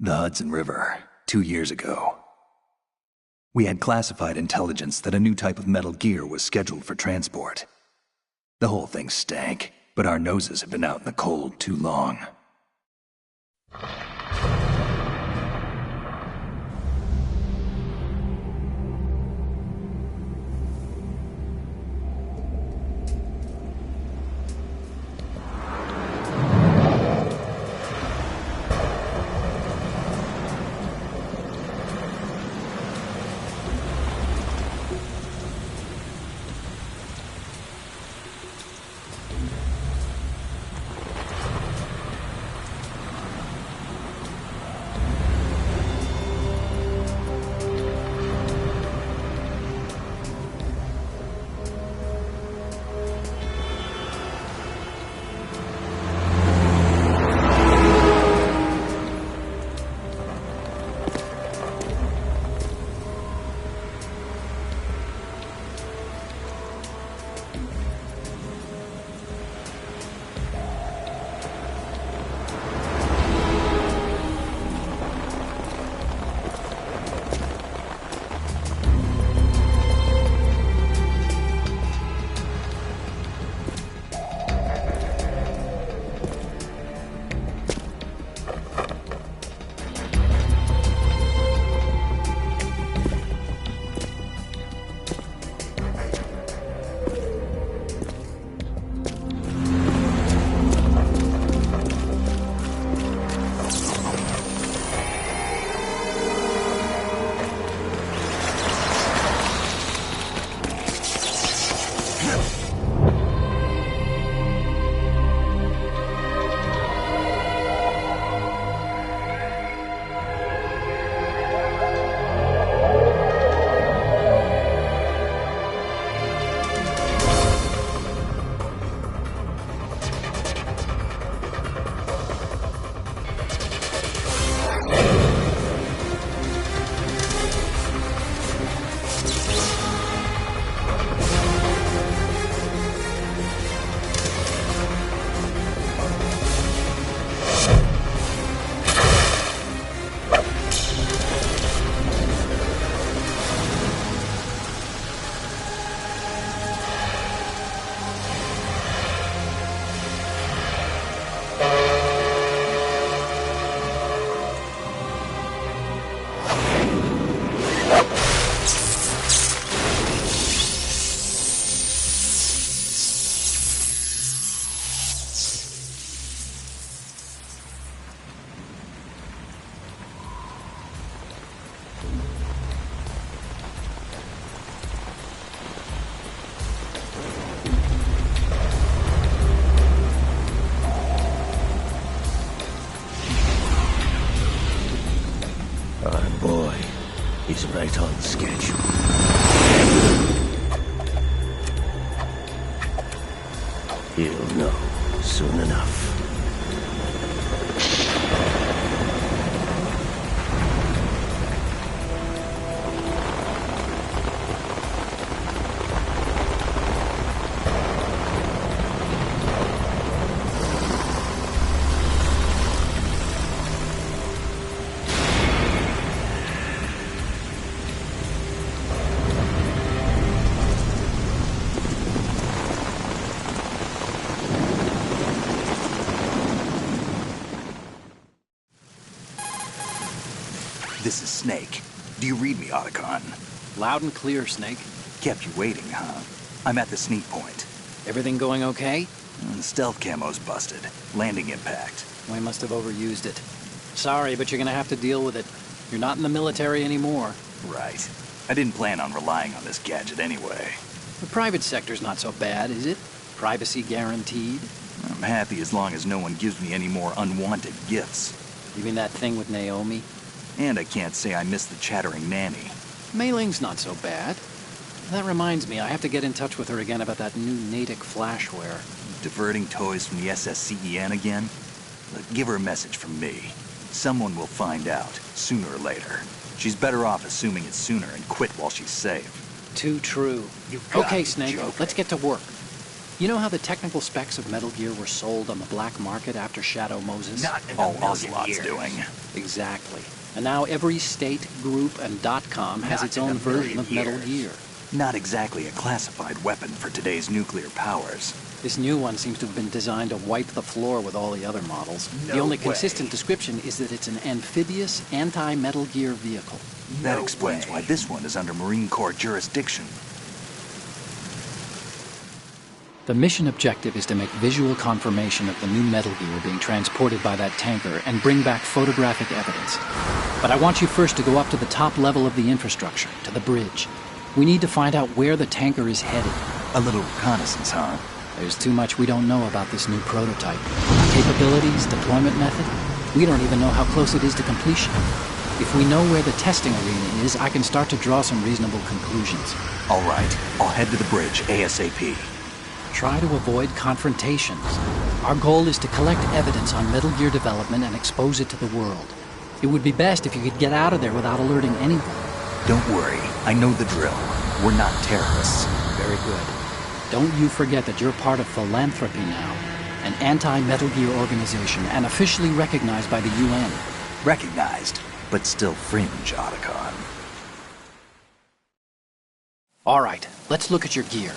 The Hudson River, 2 years ago. We had classified intelligence that a new type of metal gear was scheduled for transport. The whole thing stank, but our noses had been out in the cold too long. Oh boy, he's right on schedule. He'll know soon enough. This is Snake. Do you read me, Otacon? Loud and clear, Snake. Kept you waiting, huh? I'm at the sneak point. Everything going okay? The stealth camo's busted. Landing impact. We must have overused it. Sorry, but you're gonna have to deal with it. You're not in the military anymore. Right. I didn't plan on relying on this gadget anyway. The private sector's not so bad, is it? Privacy guaranteed? I'm happy as long as no one gives me any more unwanted gifts. You mean that thing with Naomi? And I can't say I miss the chattering nanny. Mei Ling's not so bad. That reminds me, I have to get in touch with her again about that new Natick flashware. Diverting toys from the SSCEN again? Look, give her a message from me. Someone will find out, sooner or later. She's better off assuming it sooner and quit while she's safe. Too true. You gotta Okay, be Snake, joking. let's get to work. You know how the technical specs of Metal Gear were sold on the black market after Shadow Moses? Not in all Ocelot's doing. Exactly. And now every state, group, and .com has its own version of Metal Gear. Not exactly a classified weapon for today's nuclear powers. This new one seems to have been designed to wipe the floor with all the other models. The only consistent description is that it's an amphibious, anti-Metal Gear vehicle. That explains why this one is under Marine Corps jurisdiction. The mission objective is to make visual confirmation of the new Metal Gear being transported by that tanker and bring back photographic evidence. But I want you first to go up to the top level of the infrastructure, to the bridge. We need to find out where the tanker is headed. A little reconnaissance, huh? There's too much we don't know about this new prototype. Capabilities, deployment method. We don't even know how close it is to completion. If we know where the testing arena is, I can start to draw some reasonable conclusions. All right, I'll head to the bridge ASAP. Try to avoid confrontations. Our goal is to collect evidence on Metal Gear development and expose it to the world. It would be best if you could get out of there without alerting anyone. Don't worry, I know the drill. We're not terrorists. Very good. Don't you forget that you're part of Philanthropy now, an anti-Metal Gear organization and officially recognized by the UN. Recognized, but still fringe, Otacon. All right, let's look at your gear.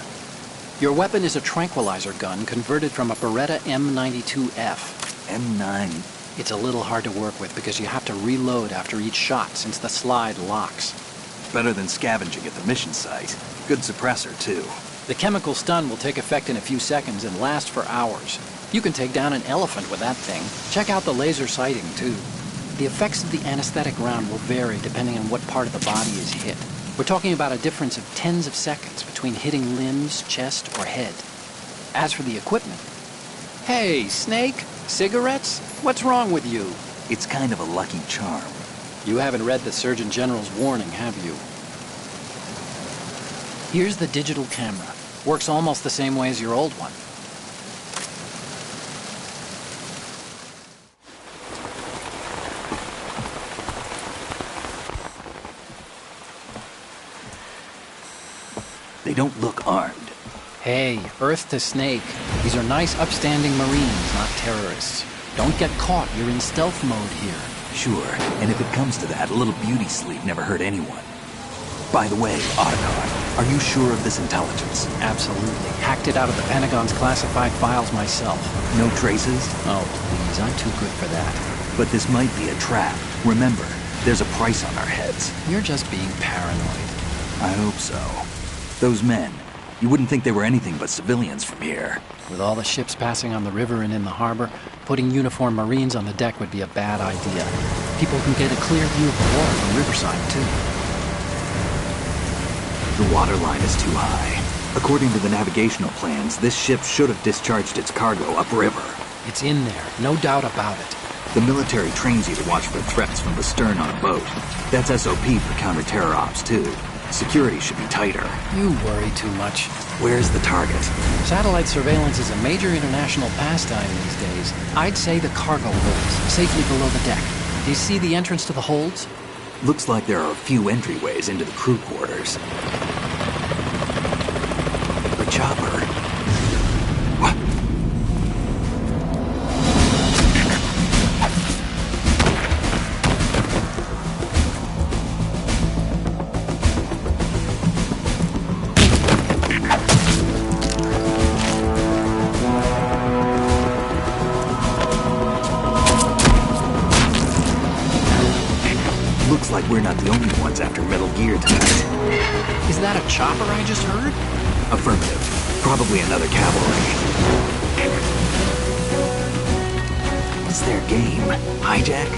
Your weapon is a tranquilizer gun converted from a Beretta M92F. M9. It's a little hard to work with because you have to reload after each shot since the slide locks. Better than scavenging at the mission site. Good suppressor, too. The chemical stun will take effect in a few seconds and last for hours. You can take down an elephant with that thing. Check out the laser sighting, too. The effects of the anesthetic round will vary depending on what part of the body is hit. We're talking about a difference of tens of seconds between hitting limbs, chest, or head. As for the equipment... Hey, Snake! Cigarettes? What's wrong with you? It's kind of a lucky charm. You haven't read the Surgeon General's warning, have you? Here's the digital camera. Works almost the same way as your old one. They don't look armed. Hey, Earth to Snake. These are nice, upstanding Marines, not terrorists. Don't get caught. You're in stealth mode here. Sure, and if it comes to that, a little beauty sleep never hurt anyone. By the way, Otacon, are you sure of this intelligence? Absolutely. Hacked it out of the Pentagon's classified files myself. No traces? Oh, please, I'm too good for that. But this might be a trap. Remember, there's a price on our heads. You're just being paranoid. I hope so. Those men, you wouldn't think they were anything but civilians from here. With all the ships passing on the river and in the harbor, putting uniformed Marines on the deck would be a bad idea. People can get a clear view of the water from Riverside, too. The water line is too high. According to the navigational plans, this ship should have discharged its cargo upriver. It's in there, no doubt about it. The military trains you to watch for threats from the stern on a boat. That's SOP for counter-terror ops, too. Security should be tighter. You worry too much. Where's the target? Satellite surveillance is a major international pastime these days. I'd say the cargo holds, safely below the deck. Do you see the entrance to the holds? Looks like there are a few entryways into the crew quarters. A chopper. What? Looks like we're not the only ones after Metal Gear tonight. Is that a chopper I just heard? Affirmative. Probably another cavalry. What's their game? Hijack?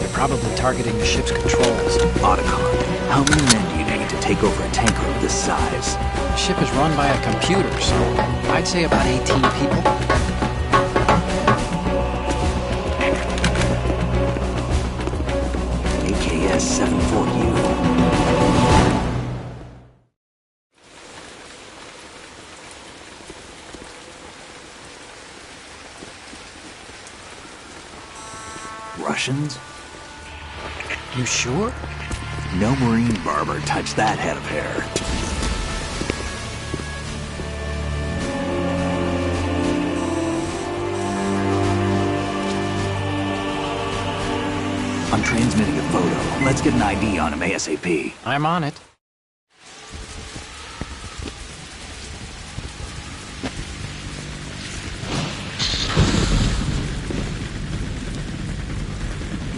They're probably targeting the ship's controls. Otacon, how many men do you need to take over a tanker of this size? The ship is run by a computer, so I'd say about 18 people. AKS 74U. Russians? You sure? No Marine barber touched that head of hair. transmitting a photo. Let's get an ID on him ASAP. I'm on it.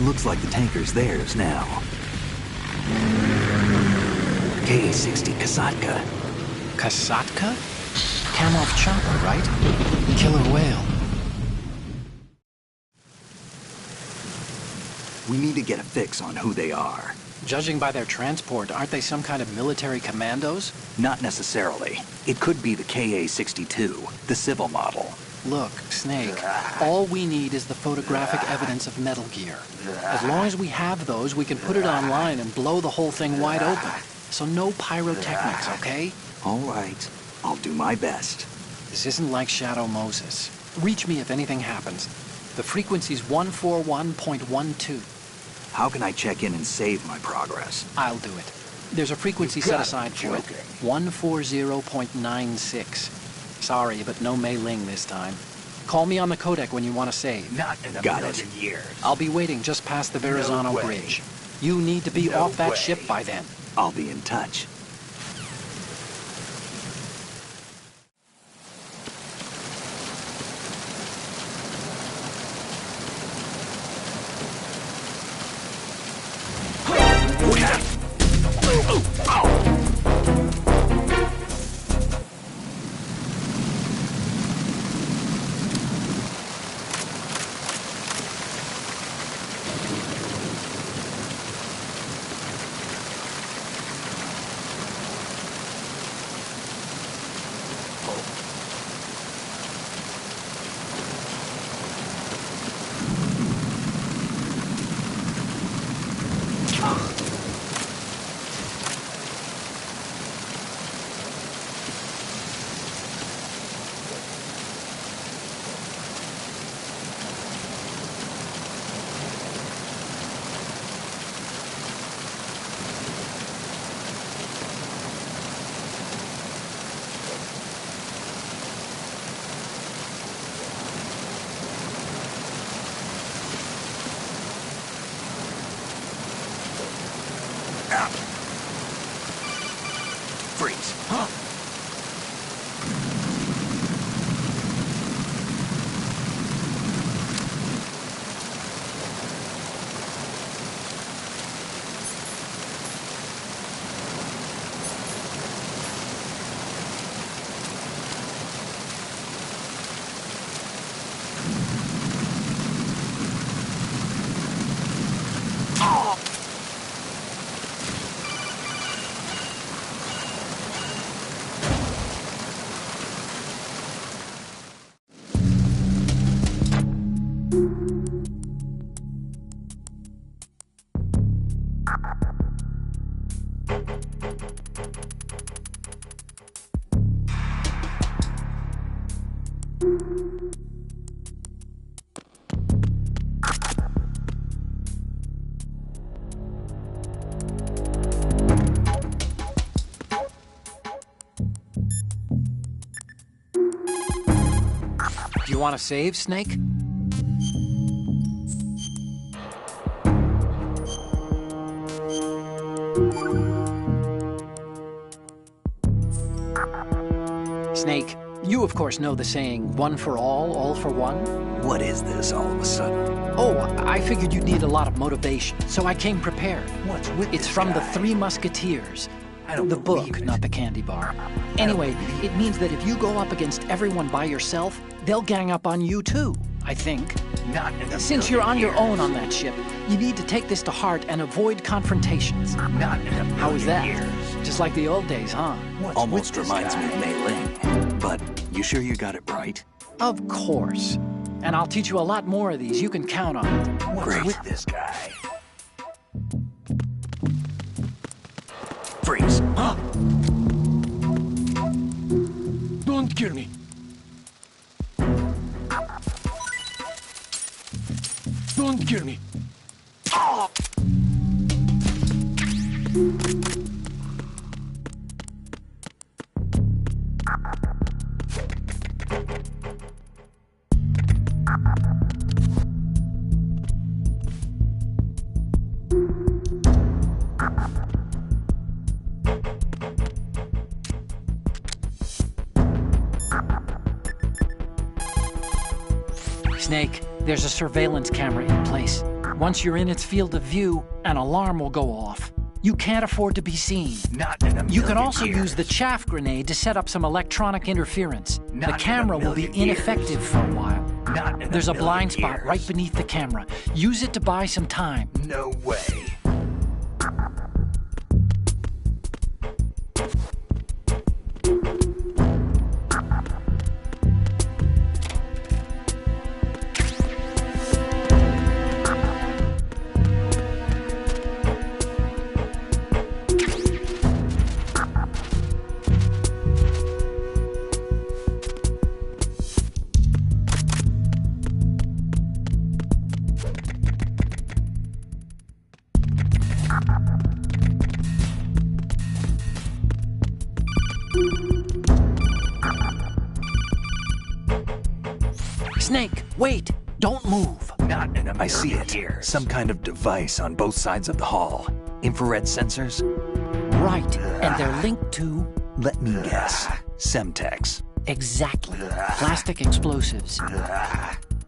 Looks like the tanker's theirs now. KA-60 Kasatka. Kasatka? Kamov chopper, right? Killer whale. We need to get a fix on who they are. Judging by their transport, aren't they some kind of military commandos? Not necessarily. It could be the KA-62, the civil model. Look, Snake, all we need is the photographic evidence of Metal Gear. As long as we have those, we can put it online and blow the whole thing wide open. So no pyrotechnics, okay? All right. I'll do my best. This isn't like Shadow Moses. Reach me if anything happens. The frequency's 141.12. How can I check in and save my progress? I'll do it. There's a frequency set aside for it. 140.96. Sorry, but no Mei Ling this time. Call me on the codec when you want to save. Not in a Got million it. years. I'll be waiting just past the Verrazano No way. Bridge. You need to be No off that way. ship by then. I'll be in touch. Freeze. Huh? Do you want to save, Snake? Snake, you of course know the saying, one for all for one? What is this all of a sudden? Oh, I figured you'd need a lot of motivation, so I came prepared. What's with It's this from the guy? Three Musketeers. I don't The believe book, it. not the candy bar. Anyway, it means that if you go up against everyone by yourself, they'll gang up on you too, I think. Not in a Since you're on million your own years. on that ship, you need to take this to heart and avoid confrontations. Not in a million How was that? years. Just like the old days, huh? What's Almost with this reminds me guy? of Mei Ling. But you sure you got it right? Of course. And I'll teach you a lot more of these. You can count on it. What's Great. with this guy? Freeze. Don't kill me. Don't kill me. Snake, there's a surveillance camera in place. Once you're in its field of view, an alarm will go off. You can't afford to be seen. Not in a million You can also years. use the chaff grenade to set up some electronic interference. Not in The a camera will be million years. ineffective for a while. Not in There's a million blind spot years. right beneath the camera. Use it to buy some time. No way. Snake, wait! Don't move! Not in a million I see it. years. Some kind of device on both sides of the hall. Infrared sensors? Right, and they're linked to... Let me guess. Semtex. Exactly. Plastic explosives.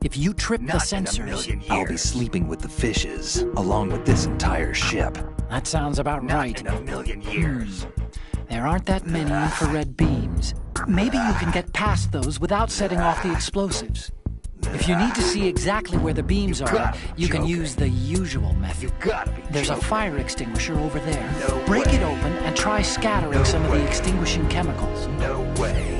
If you trip the Not in a sensors... million years. I'll be sleeping with the fishes, along with this entire ship. That sounds about Not right. in a million years. There aren't that many infrared beams. Maybe you can get past those without setting off the explosives. If you need to see exactly where the beams are, gotta be you can joking. use the usual method. You gotta be There's a joking. fire extinguisher over there. No Break way. it open and try scattering No some of way. the extinguishing chemicals. No way.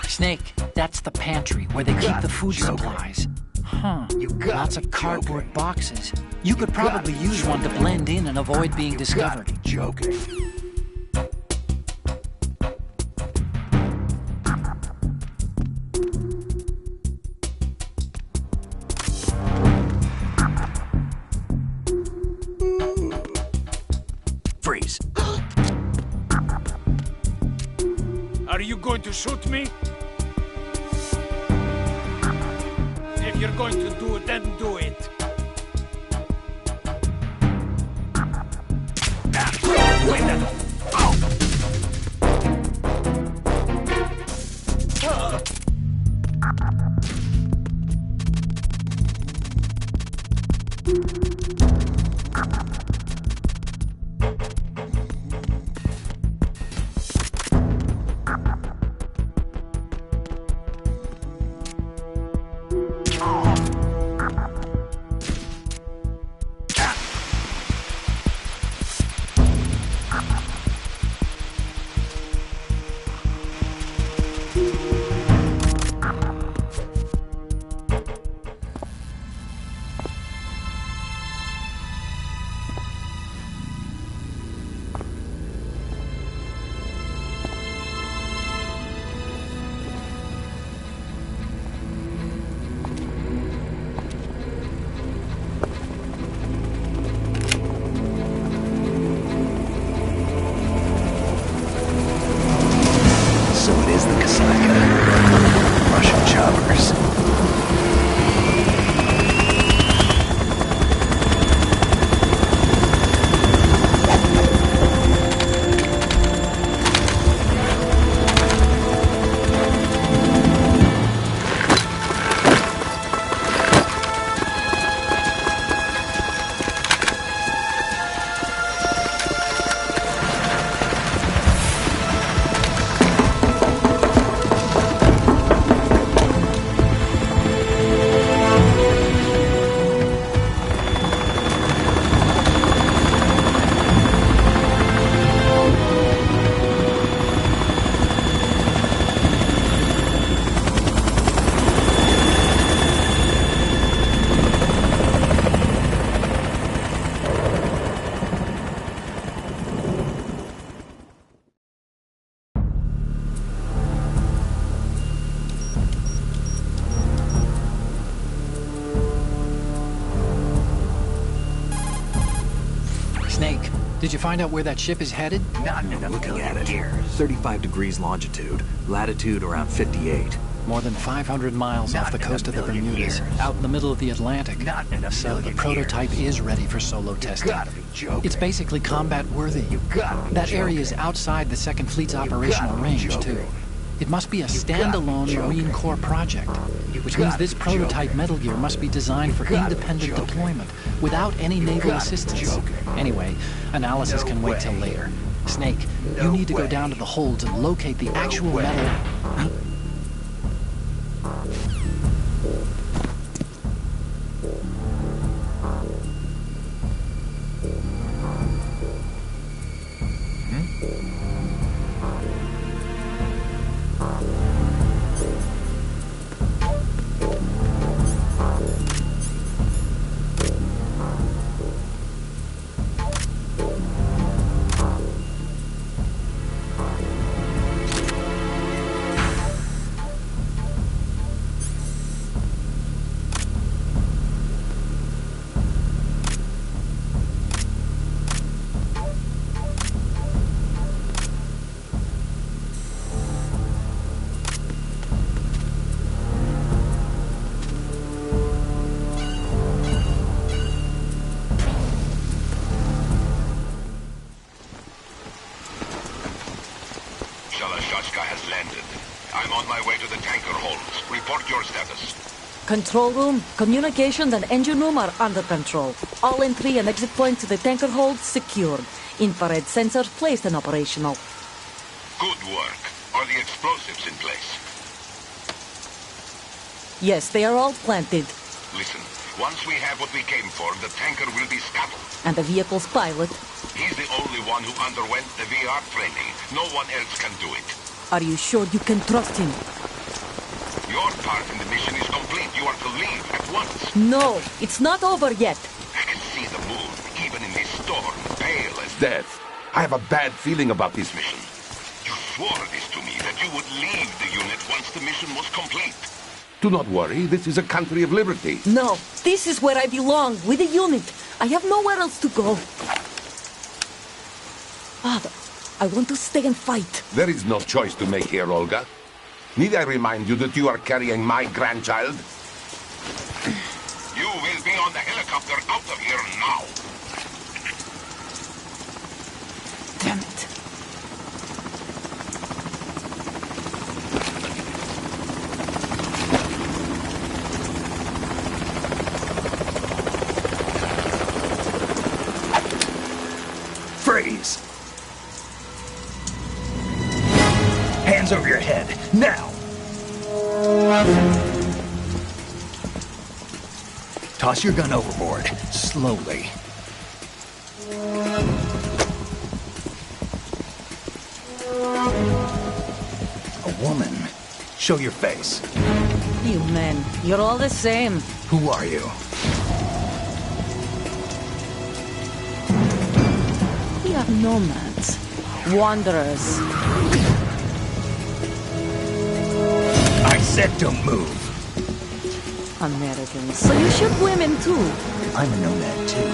Snake, that's the pantry where they keep gotta the be food joking. supplies. Huh. You gotta Lots be of cardboard joking. boxes. You could gotta probably be use one to joking. blend in and avoid being You discovered. gotta be joking. Freeze. Are you going to shoot me? If you're going to do it, then do it. Did you find out where that ship is headed? Not in a Looking at million it. years. 35 degrees longitude, latitude around 58. More than 500 miles off Not the in a coast of the million Bermudas, years. out in the middle of the Atlantic. Not in a So the million prototype years. is ready for solo testing. Gotta be joking. It's basically combat worthy. You gotta be That area is joking. outside the Second Fleet's operational gotta be range, joking. too. It must be a gotta be standalone joking. Marine Corps project, You which means gotta this be prototype joking. Metal Gear must be designed for gotta be independent joking. deployment, without any naval gotta be assistance. joking. Anyway, analysis No can wait till way. later. Snake, you No need to go way. down to the holds and locate the actual way. metal... Shalashashka has landed. I'm on my way to the tanker holds. Report your status. Control room, communications and engine room are under control. All entry and exit points to the tanker hold secured. Infrared sensors placed and operational. Good work. Are the explosives in place? Yes, they are all planted. Listen, once we have what we came for, the tanker will be scuttled. And the vehicle's pilot. He's the only one who underwent the VR training. No one else can do it. Are you sure you can trust him? Your part in the mission is complete. You are to leave at once. No, it's not over yet. I can see the moon, even in this storm, pale as Death. I have a bad feeling about this mission. you swore this to me, that you would leave the unit once the mission was complete. Do not worry, this is a country of liberty. No, this is where I belong, with the unit. I have nowhere else to go. Father, I want to stay and fight. There is no choice to make here, Olga. Need I remind you that you are carrying my grandchild? You will be on the helicopter out of here now. Damn it. Freeze! Hands over your head, now! Toss your gun overboard, slowly. A woman. Show your face. You men, you're all the same. Who are you? We are nomads. Wanderers. I said don't move. Americans. So you shoot women too. I'm a nomad too.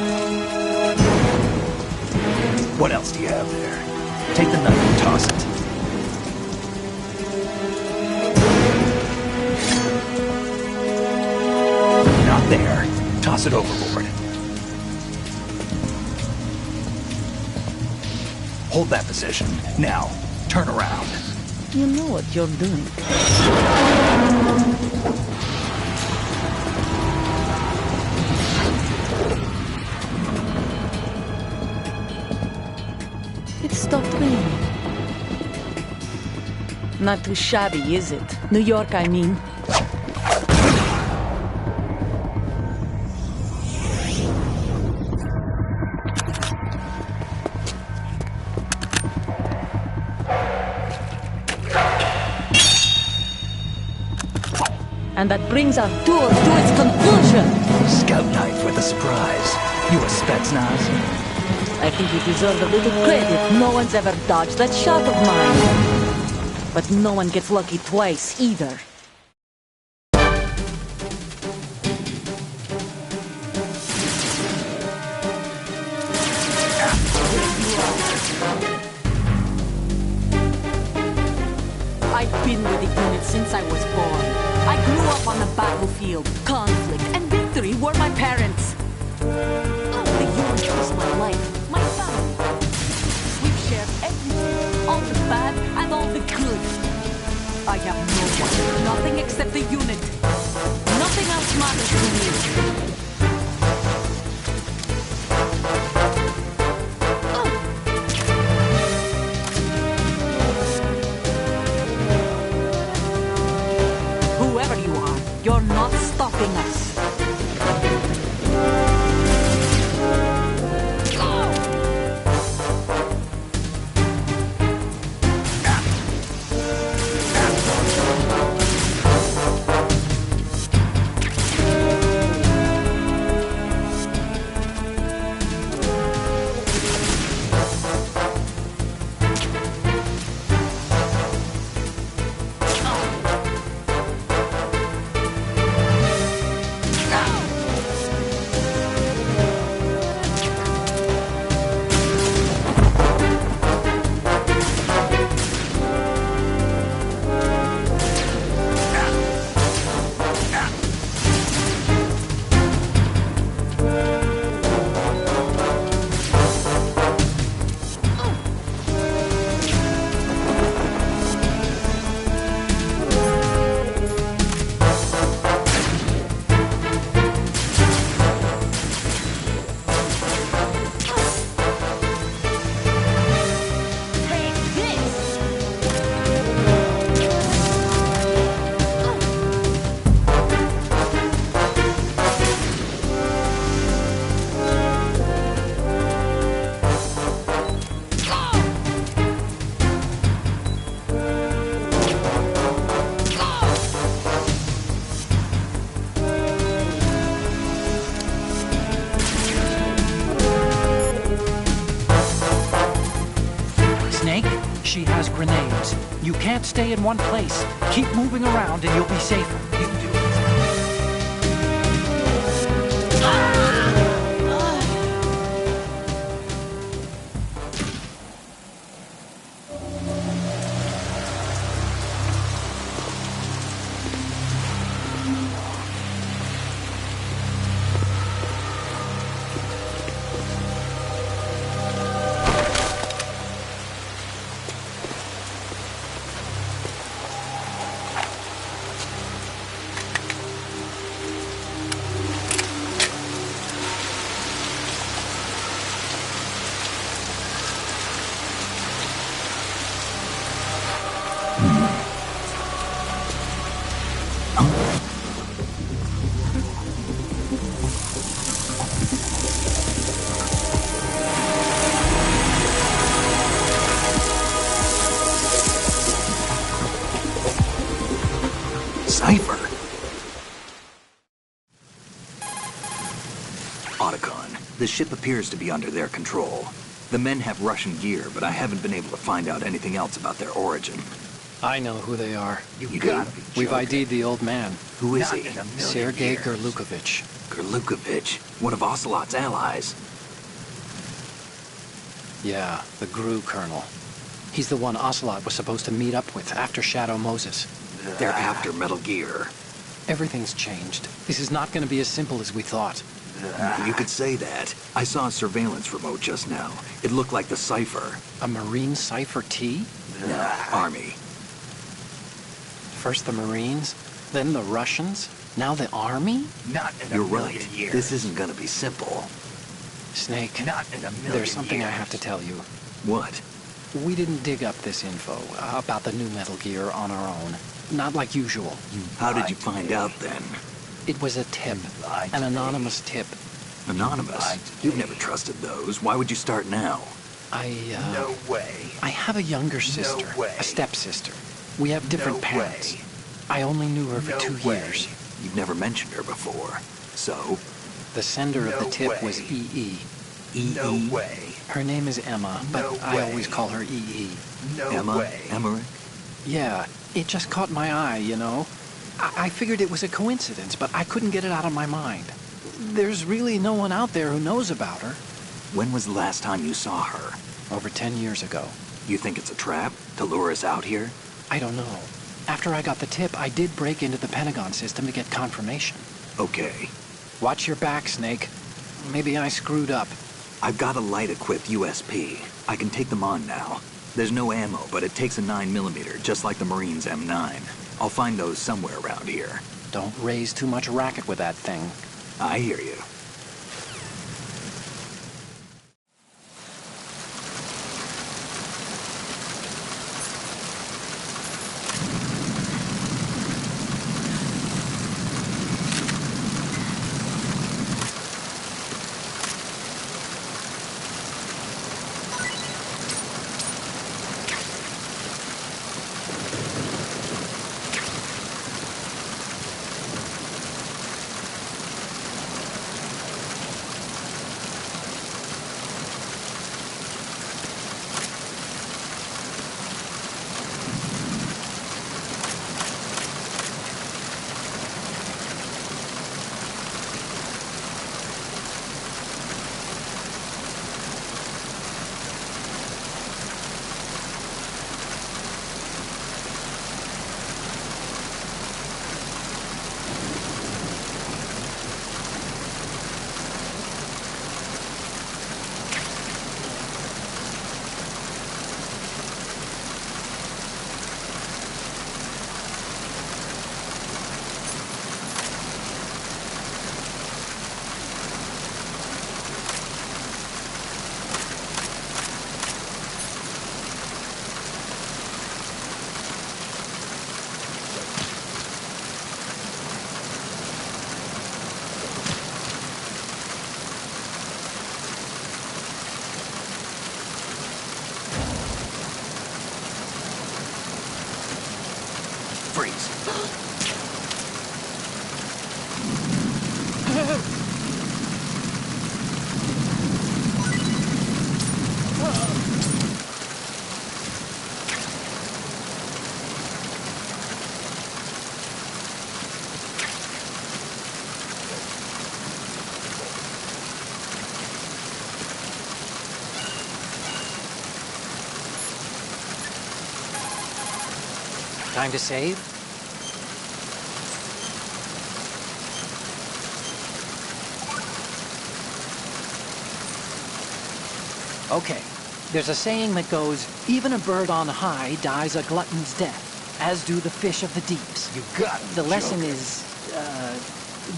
What else do you have there? Take the knife and toss it. Not there. Toss it overboard. Hold that position. Now, turn around. You know what you're doing. It stopped raining. Not too shabby, is it? New York, I mean. And that brings our tour to its conclusion. Scout knife with a surprise. You a Spetsnaz? I think you deserve a little credit. No one's ever dodged that shot of mine. But no one gets lucky twice, either. I was born. I grew up on the battlefield. Conflict and victory were my parents. The unit was my life, my family. We've shared everything, all the bad and all the good. I have no one, nothing except the unit. Nothing else matters to me. Whoever you are, you're not stopping us. She has grenades. You can't stay in one place. Keep moving around and you'll be safer. You do it. Cipher. Otacon, the ship appears to be under their control. The men have Russian gear, but I haven't been able to find out anything else about their origin. I know who they are. You gotta be We've joking. ID'd the old man. Who is Not he? in a million Sergei years. Gerlukovich. Gerlukovich, one of Ocelot's allies. Yeah, the GRU colonel. He's the one Ocelot was supposed to meet up with after Shadow Moses. They're after Metal Gear. Everything's changed. This is not going to be as simple as we thought. You could say that. I saw a surveillance remote just now. It looked like the Cipher. A Marine Cipher T? No, Army. First the Marines, then the Russians, now the Army? Not in a You're million right. years. This isn't gonna be simple. Snake, Not in a million there's something I years. have to tell you. What? We didn't dig up this info about the new Metal Gear on our own. Not like usual. How did you find out then? It was a tip. lied to An me. anonymous tip. Anonymous? You've never trusted those. Why would you start now? No way. I have a younger sister, way. a stepsister. We have different No parents. way. I only knew her for No 2 way. years. You've never mentioned her before. So? The sender of the No tip was way. EE. No E.E.? way. Her name is Emma, but No I way. always call her EE. No Emma? way. Emmerich? Yeah, it just caught my eye, you know? I figured it was a coincidence, but I couldn't get it out of my mind. There's really no one out there who knows about her. When was the last time you saw her? Over 10 years ago. You think it's a trap? To lure us out here? I don't know. After I got the tip, I did break into the Pentagon system to get confirmation. Okay. Watch your back, Snake. Maybe I screwed up. I've got a light-equipped USP. I can take them on now. There's no ammo, but it takes a 9mm, just like the Marines' M9. I'll find those somewhere around here. Don't raise too much racket with that thing. I hear you. Freeze. Time to save? Okay, there's a saying that goes, even a bird on high dies a glutton's death, as do the fish of the deeps. You got The lesson is,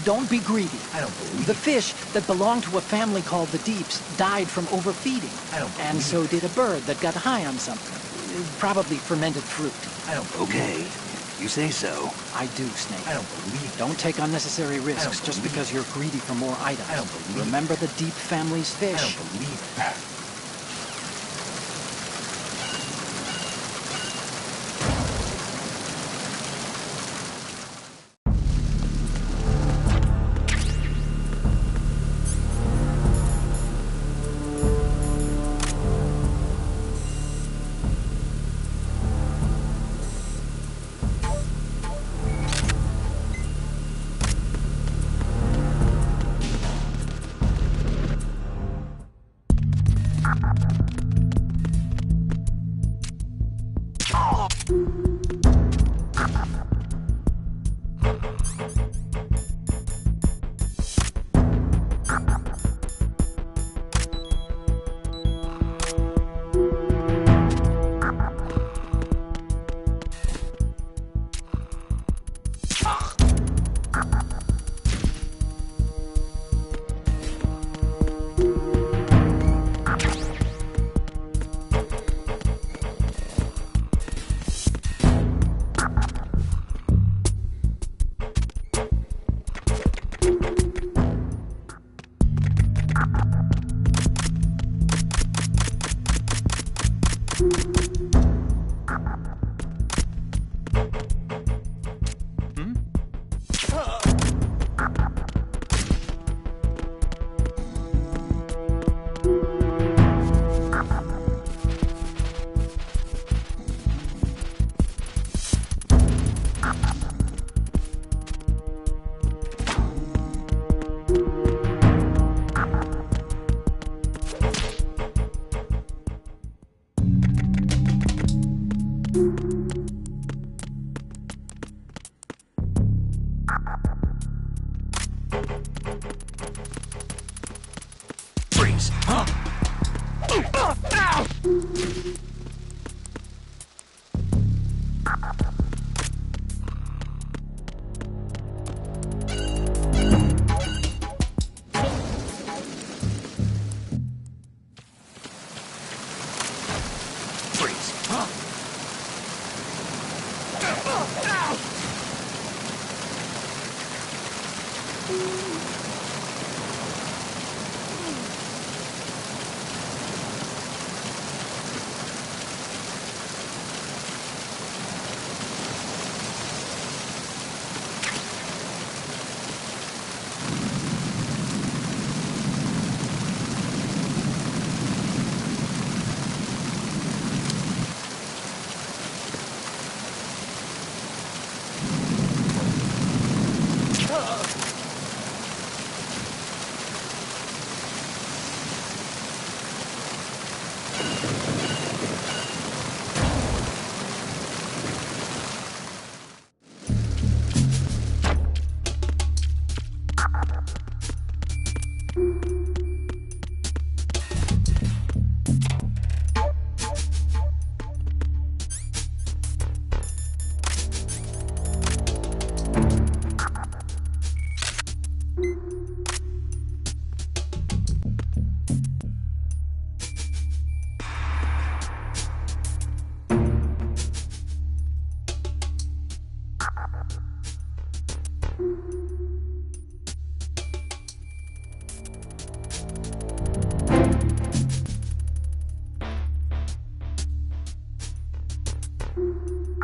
don't be greedy. I don't believe The fish that belonged to a family called the deeps died from overfeeding. I don't believe And so did a bird that got high on something. Probably fermented fruit. I don't believe Okay. You say so. I do, Snake. I don't believe Don't take unnecessary risks just believe because you're greedy for more items. I don't believe Remember the deep family's I fish. don't believe it.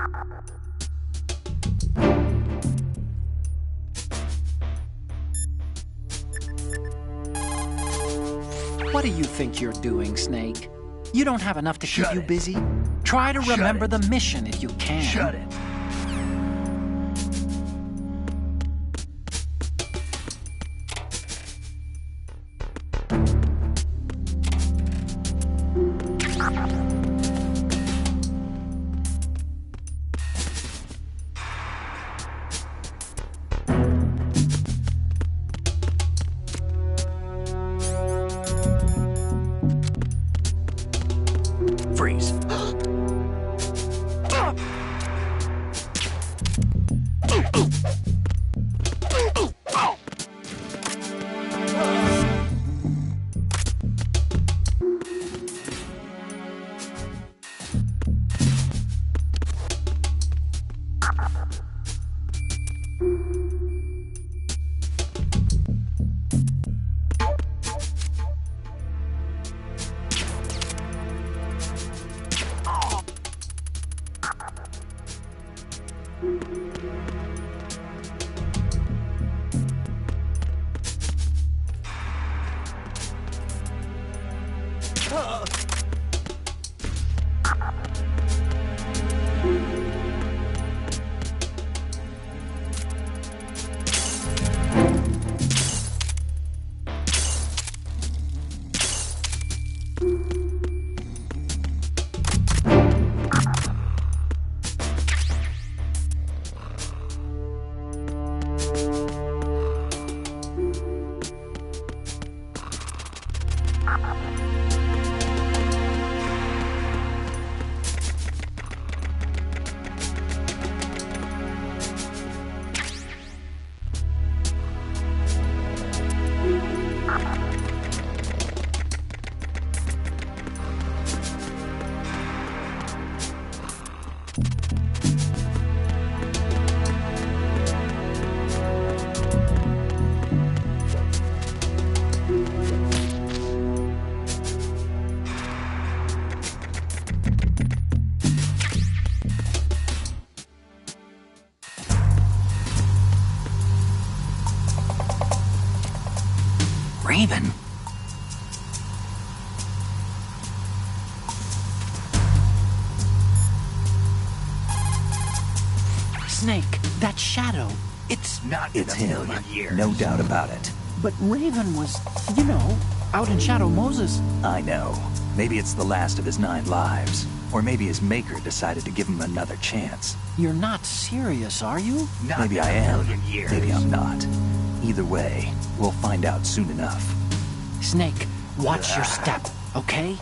What do you think you're doing, Snake? You don't have enough to keep Shut you it. busy? Try to Shut remember it. the mission if you can. Shut it. Freeze. Raven. Snake, that shadow, it's... Not It's in a him. million years. No doubt about it. But Raven was, out in Shadow Moses. I know. Maybe it's the last of his 9 lives. Or maybe his maker decided to give him another chance. You're not serious, are you? Not Maybe in I a am. million years. Maybe I'm not. Either way, we'll find out soon enough. Snake, watch your step, okay?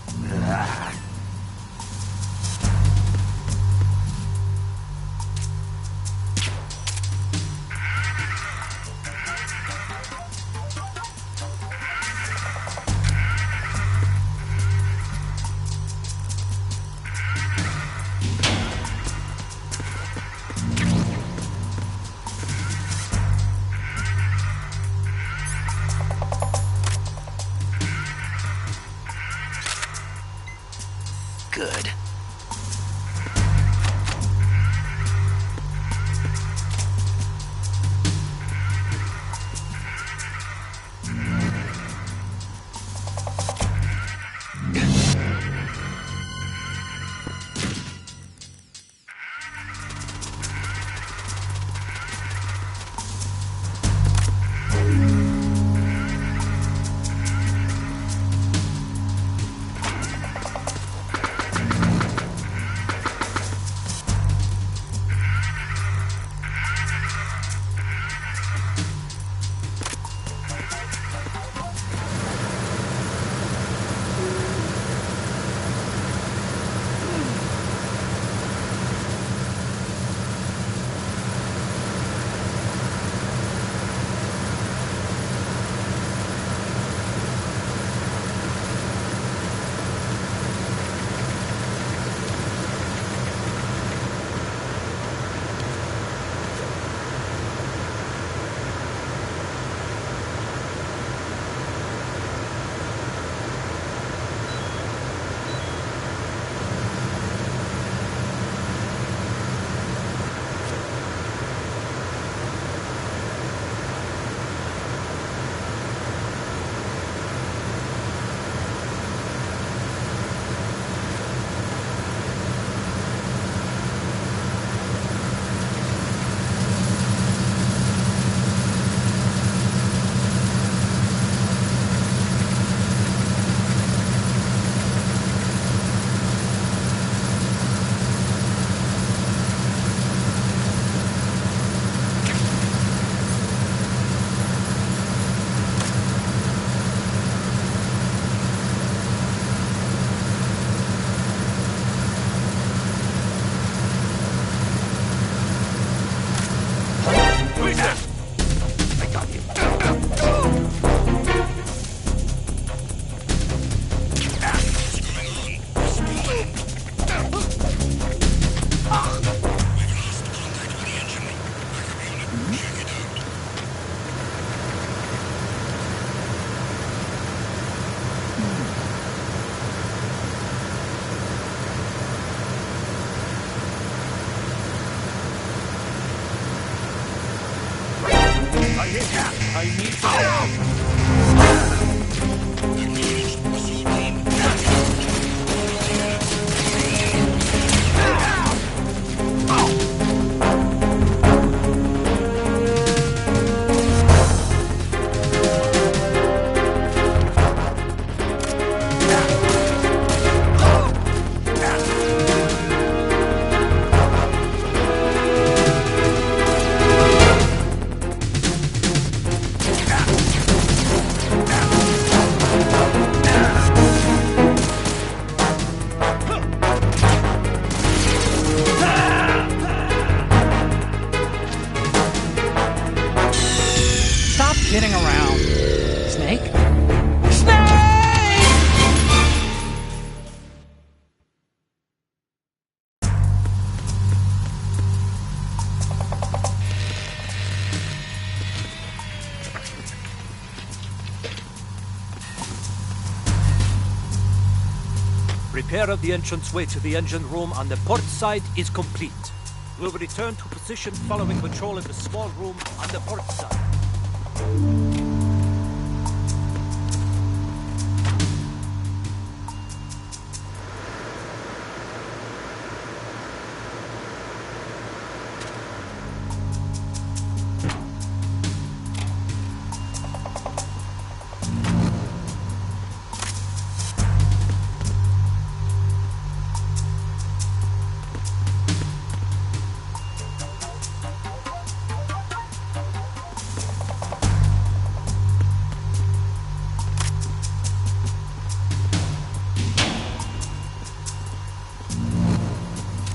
I need to... Stop kidding around. Snake? Repair of the entranceway to the engine room on the port side is complete. We'll return to position following patrol in the small room on the port side.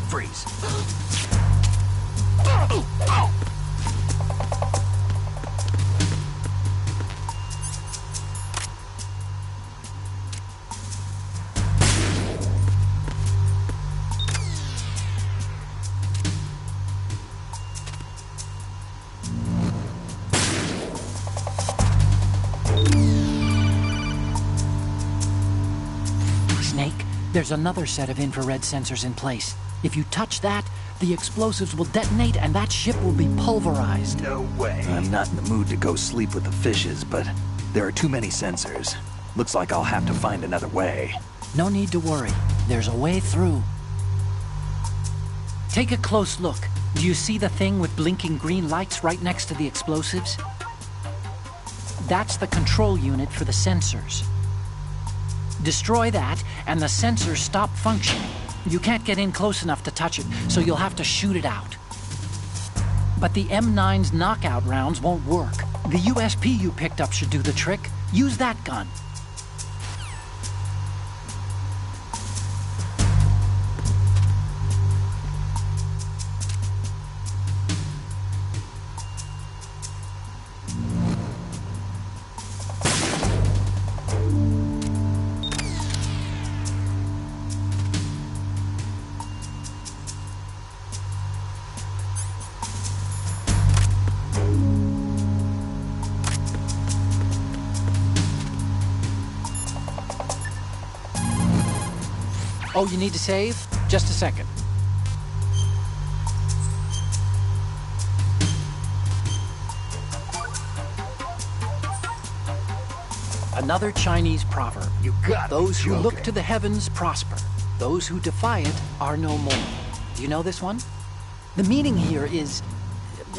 Freeze. Snake, there's another set of infrared sensors in place. If you touch that, the explosives will detonate and that ship will be pulverized. No way. I'm not in the mood to go sleep with the fishes, but there are too many sensors. Looks like I'll have to find another way. No need to worry. There's a way through. Take a close look. Do you see the thing with blinking green lights right next to the explosives? That's the control unit for the sensors. Destroy that, and the sensors stop functioning. You can't get in close enough to touch it, so you'll have to shoot it out. But the M9's knockout rounds won't work. The USP you picked up should do the trick. Use that gun. Oh, you need to save? Just a second. Another Chinese proverb. You got Those who look to the heavens prosper. Those who defy it are no more. Do you know this one? The meaning here is...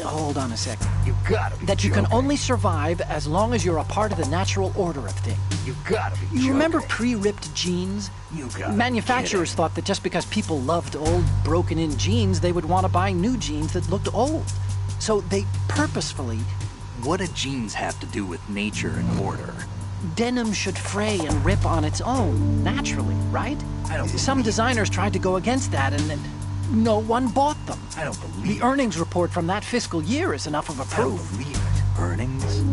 Hold on a second. You gotta be That you joking. can only survive as long as you're a part of the natural order of things. You gotta be You joking. remember pre-ripped jeans? You gotta be Manufacturers kidding. thought that just because people loved old, broken-in jeans, they would want to buy new jeans that looked old. So they purposefully... What do jeans have to do with nature and order? Denim should fray and rip on its own, naturally, right? I don't Some believe designers tried to go against that, and then no one bought them. I don't believe The earnings report from that fiscal year is enough of a I don't proof. believe it. Earnings?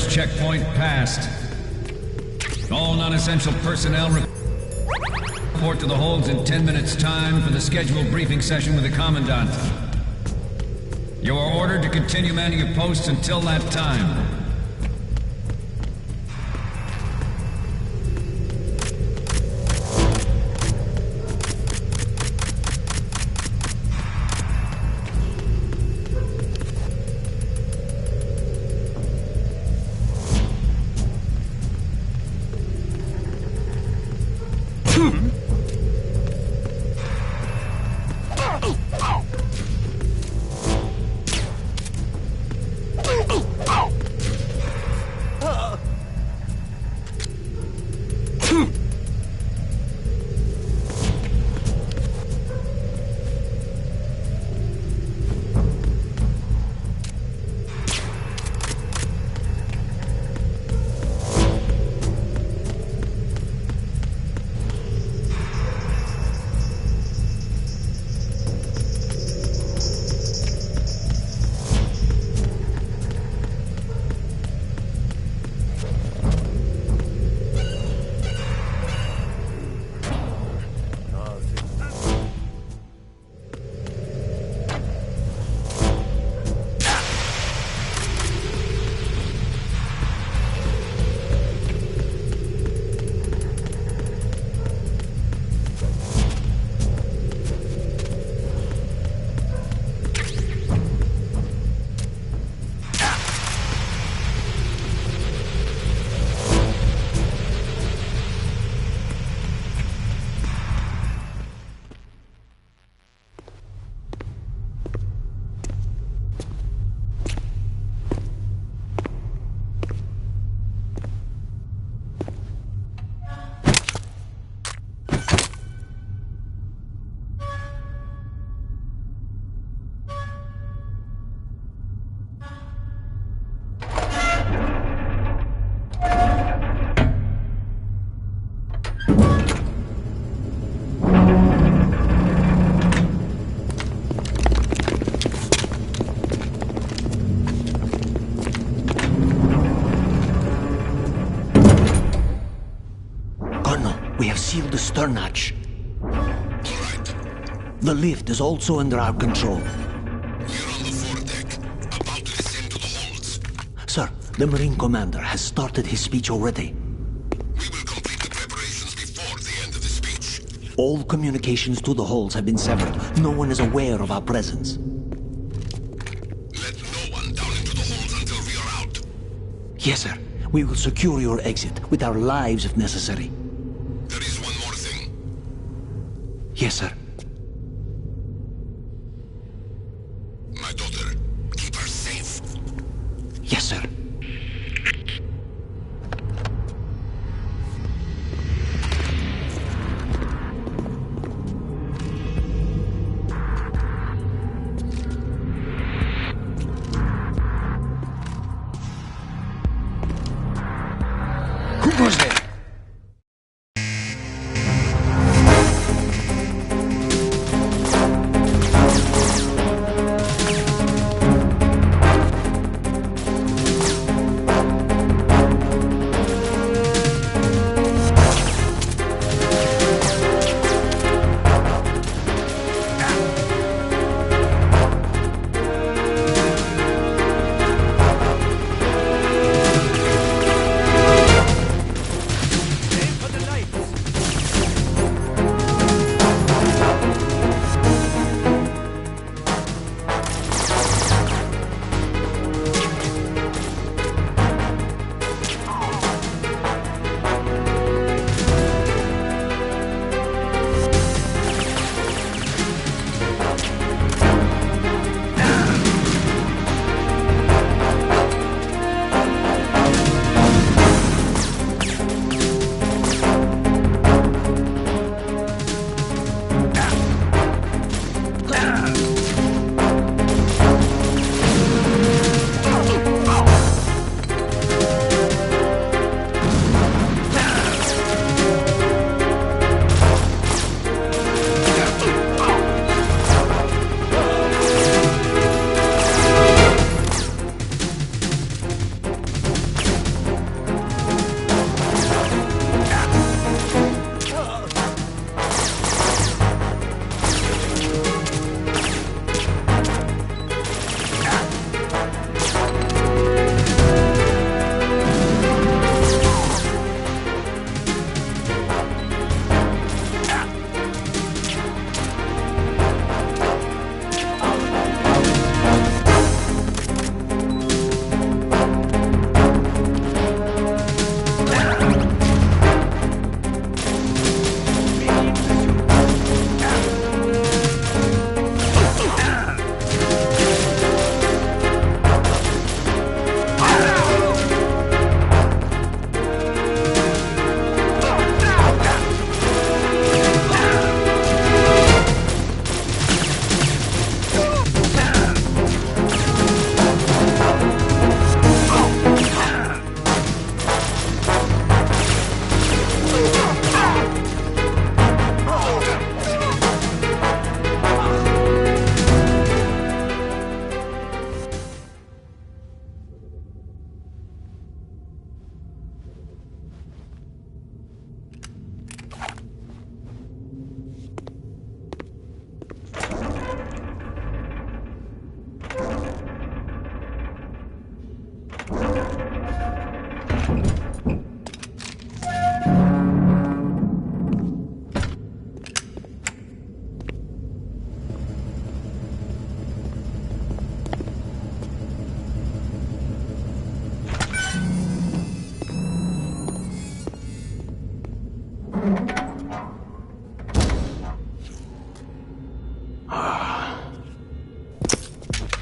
First checkpoint passed. All non-essential personnel report to the holds in 10 minutes' time for the scheduled briefing session with the Commandant. You are ordered to continue manning your posts until that time. We have sealed the stern hatch. All right. The lift is also under our control. We're on the foredeck, about to descend to the holds. Sir, the Marine Commander has started his speech already. We will complete the preparations before the end of the speech. All communications to the holds have been severed. No one is aware of our presence. Let no one down into the holds until we are out. Yes, sir. We will secure your exit, with our lives if necessary. There is one more thing. Yes, sir. My daughter, keep her safe. Yes, sir. Who goes there?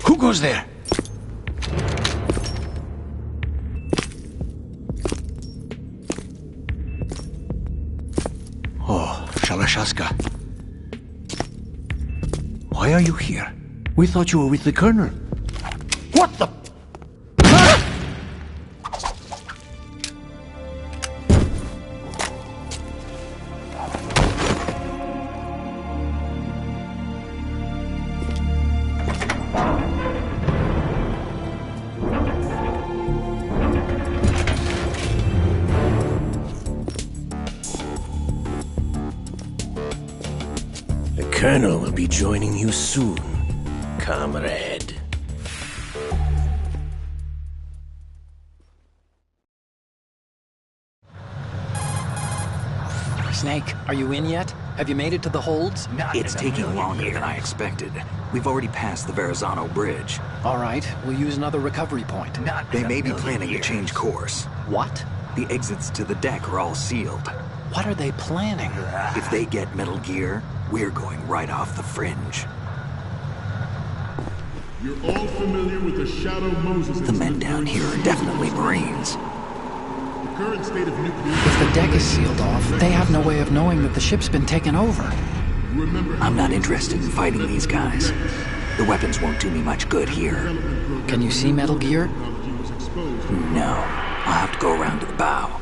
Who goes there? Oh, Shalashaska. Why are you here? We thought you were with the Colonel. What the... The Colonel will be joining you soon, comrade. Snake, are you in yet? Have you made it to the holds? It's taking longer than I expected. We've already passed the Verrazano Bridge. All right, we'll use another recovery point. They may be planning to change course. What? The exits to the deck are all sealed. What are they planning? If they get Metal Gear, we're going right off the fringe. You're all familiar with the Shadow Moses. The men down here are definitely Marines. The current state of nuclear... If the deck is sealed off, they have no way of knowing that the ship's been taken over. I'm not interested in fighting these guys. The weapons won't do me much good here. Can you see Metal Gear? No. I'll have to go around to the bow.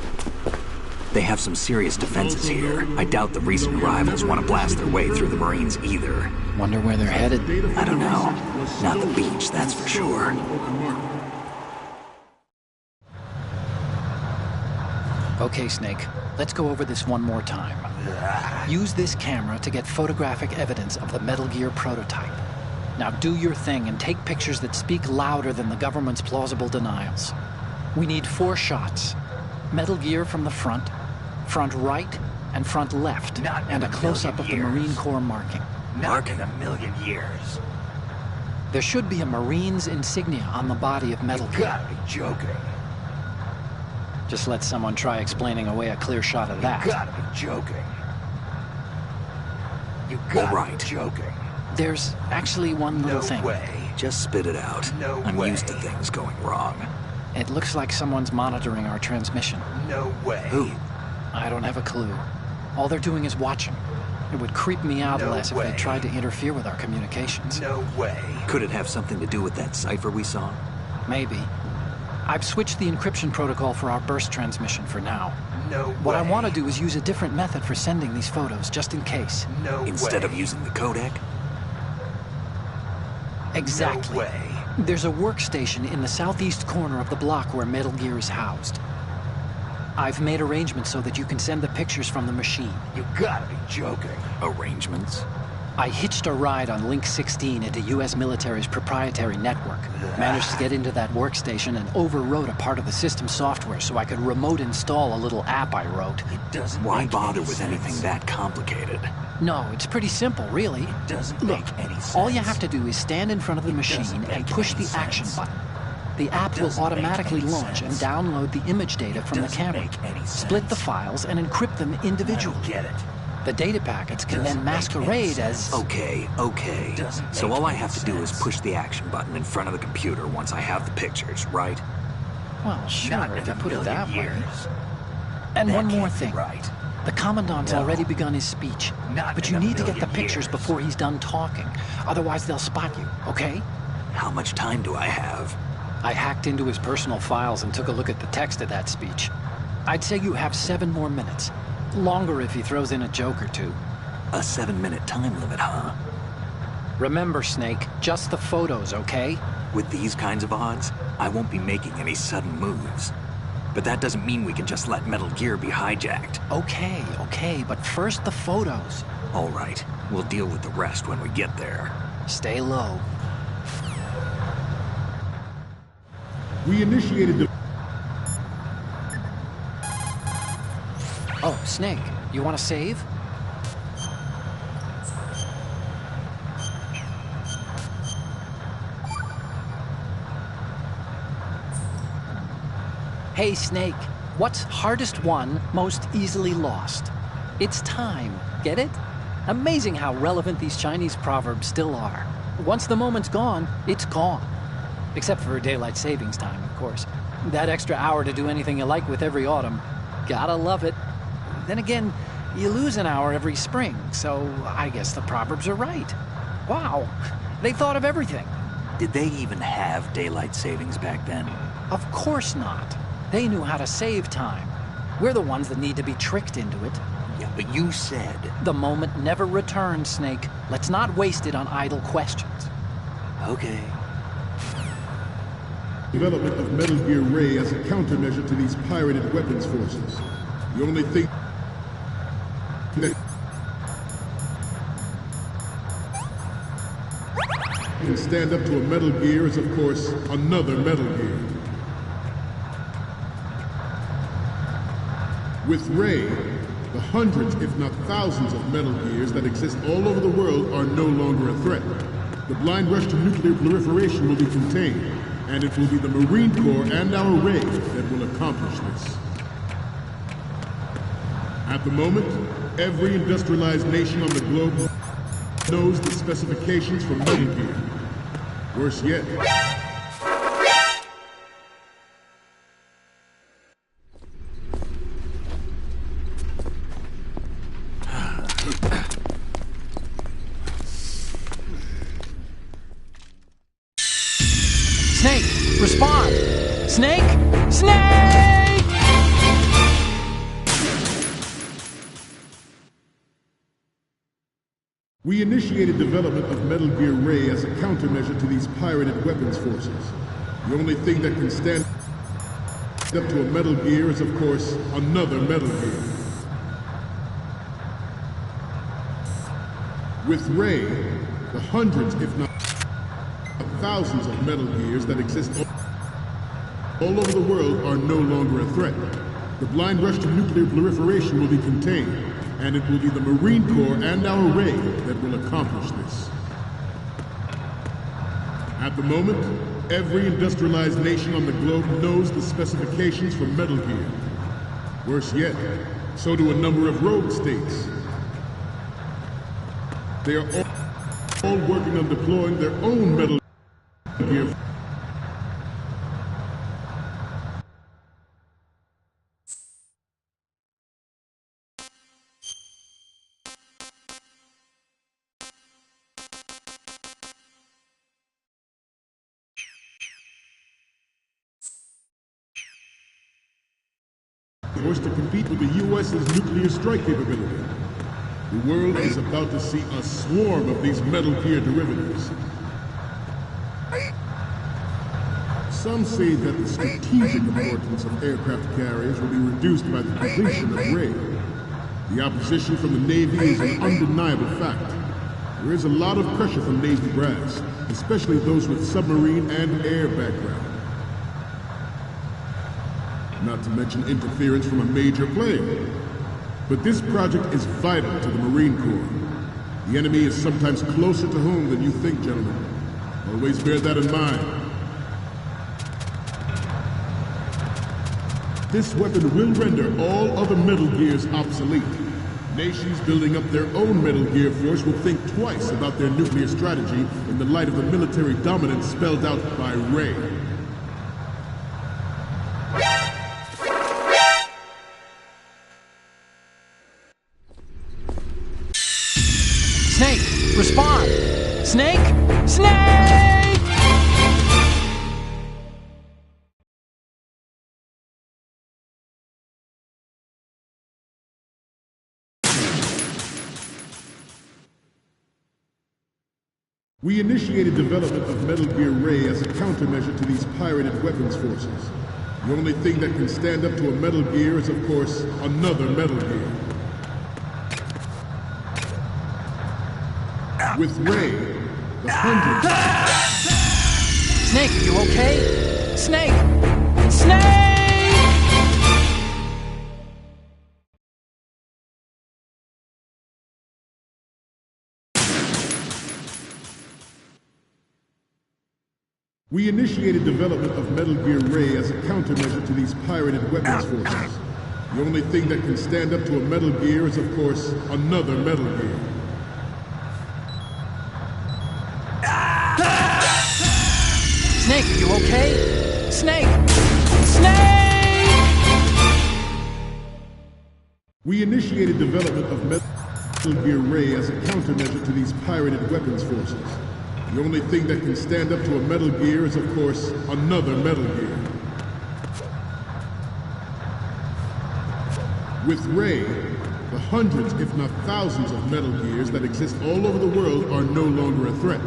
They have some serious defenses here. I doubt the recent arrivals want to blast their way through the Marines either. Wonder where they're headed? I don't know. Not the beach, that's for sure. Okay, Snake. Let's go over this one more time. Use this camera to get photographic evidence of the Metal Gear prototype. Now do your thing and take pictures that speak louder than the government's plausible denials. We need 4 shots. Metal Gear from the front right, and front left, and a close-up of the Marine Corps marking. Not in a million years. There should be a Marine's insignia on the body of Metal Gear. You gotta be joking. Just let someone try explaining away a clear shot of that. You gotta be joking. You gotta All right. be joking. There's actually one little thing. No way. Just spit it out. No I'm way. used to things going wrong. It looks like someone's monitoring our transmission. No way. Who? I don't have a clue. All they're doing is watching. It would creep me out No less if way. they tried to interfere with our communications. No way. Could it have something to do with that cipher we saw? Maybe. I've switched the encryption protocol for our burst transmission for now. No way. What I want to do is use a different method for sending these photos, just in case. No Instead way. of using the codec? Exactly. No way. There's a workstation in the southeast corner of the block where Metal Gear is housed. I've made arrangements so that you can send the pictures from the machine. You gotta be joking. Arrangements? I hitched a ride on Link 16 into U.S. military's proprietary network. Managed to get into that workstation and overwrote a part of the system software so I could remote install a little app I wrote. It doesn't Why make bother any with sense. anything that complicated? No, it's pretty simple, really. It doesn't Look, make any sense. all you have to do is stand in front of the machine doesn't and make push any the action sense. button. The app will doesn't make automatically any launch and sense. download the image data from the doesn't camera. make any Split the sense. files and encrypt them individually. I don't get it. The data packets can then doesn't make any masquerade as... sense. Okay. Doesn't So make all I any have to do is sense. push the action button in front of the computer once I have the pictures, right? Well, sure, Not if in you a put it million that way. years. And That one more can't be thing. right. The Commandant's No. already begun his speech. Not But in you a need to get the million pictures years. before he's done talking. Otherwise, they'll spot you, okay? How much time do I have? I hacked into his personal files and took a look at the text of that speech. I'd say you have 7 more minutes. Longer if he throws in a joke or two. A 7-minute time limit, huh? Remember, Snake, just the photos, okay? With these kinds of odds, I won't be making any sudden moves. But that doesn't mean we can just let Metal Gear be hijacked. Okay, but first the photos. All right, we'll deal with the rest when we get there. Stay low. We initiated the... Oh, Snake, you want to save? Hey, Snake, what's hardest won, most easily lost? It's time. Get it? Amazing how relevant these Chinese proverbs still are. Once the moment's gone, it's gone. Except for daylight savings time, of course. That extra hour to do anything you like with every autumn. Gotta love it. Then again, you lose an hour every spring, so I guess the proverbs are right. Wow, they thought of everything. Did they even have daylight savings back then? Of course not. They knew how to save time. We're the ones that need to be tricked into it. Yeah, but you said... The moment never returns, Snake. Let's not waste it on idle questions. Okay. Development of Metal Gear Ray as a countermeasure to these pirated weapons forces. The only thing that can stand up to a Metal Gear is, of course, another Metal Gear. With Ray, the hundreds, if not thousands, of Metal Gears that exist all over the world are no longer a threat. The blind rush to nuclear proliferation will be contained, and it will be the Marine Corps and our Ray that will accomplish this. At the moment, every industrialized nation on the globe knows the specifications for Metal Gear. Worse yet, Snake, respond! Snake! Snake! we initiated development of Metal Gear Ray as a countermeasure to these pirated weapons forces. The only thing that can stand up to a Metal Gear is, of course, another Metal Gear. With Ray, the hundreds, if not thousands of Metal Gears that exist all over the world are no longer a threat. The blind rush to nuclear proliferation will be contained, and it will be the Marine Corps and our Ray that will accomplish this. At the moment, every industrialized nation on the globe knows the specifications for Metal Gear. Worse yet, so do a number of rogue states. They are all working on deploying their own Metal Gear. Forced to compete with the U.S.'s nuclear strike capability. The world is about to see a swarm of these Metal Gear derivatives. Some say that the strategic importance of aircraft carriers will be reduced by the completion of Ray. The opposition from the Navy is an undeniable fact. There is a lot of pressure from Navy brass, especially those with submarine and air background. Not to mention interference from a major player. But this project is vital to the Marine Corps. The enemy is sometimes closer to home than you think, gentlemen. Always bear that in mind. This weapon will render all other Metal Gears obsolete. Nations building up their own Metal Gear force will think twice about their nuclear strategy in the light of the military dominance spelled out by Ray. Snake, respond! Snake! Snake! We initiated development of Metal Gear Ray as a countermeasure to these pirated weapons forces. The only thing that can stand up to a Metal Gear is, of course, another Metal Gear. With Ray, the hundreds... Snake, are you okay? Snake! Snake! We initiated development of Metal Gear Ray as a countermeasure to these pirated weapons forces. The only thing that can stand up to a Metal Gear is, of course, another Metal Gear. Snake, you okay? Snake! Snake! We initiated development of Metal Gear Ray as a countermeasure to these pirated weapons forces. The only thing that can stand up to a Metal Gear is, of course, another Metal Gear. With Ray, the hundreds, if not thousands of Metal Gears that exist all over the world are no longer a threat.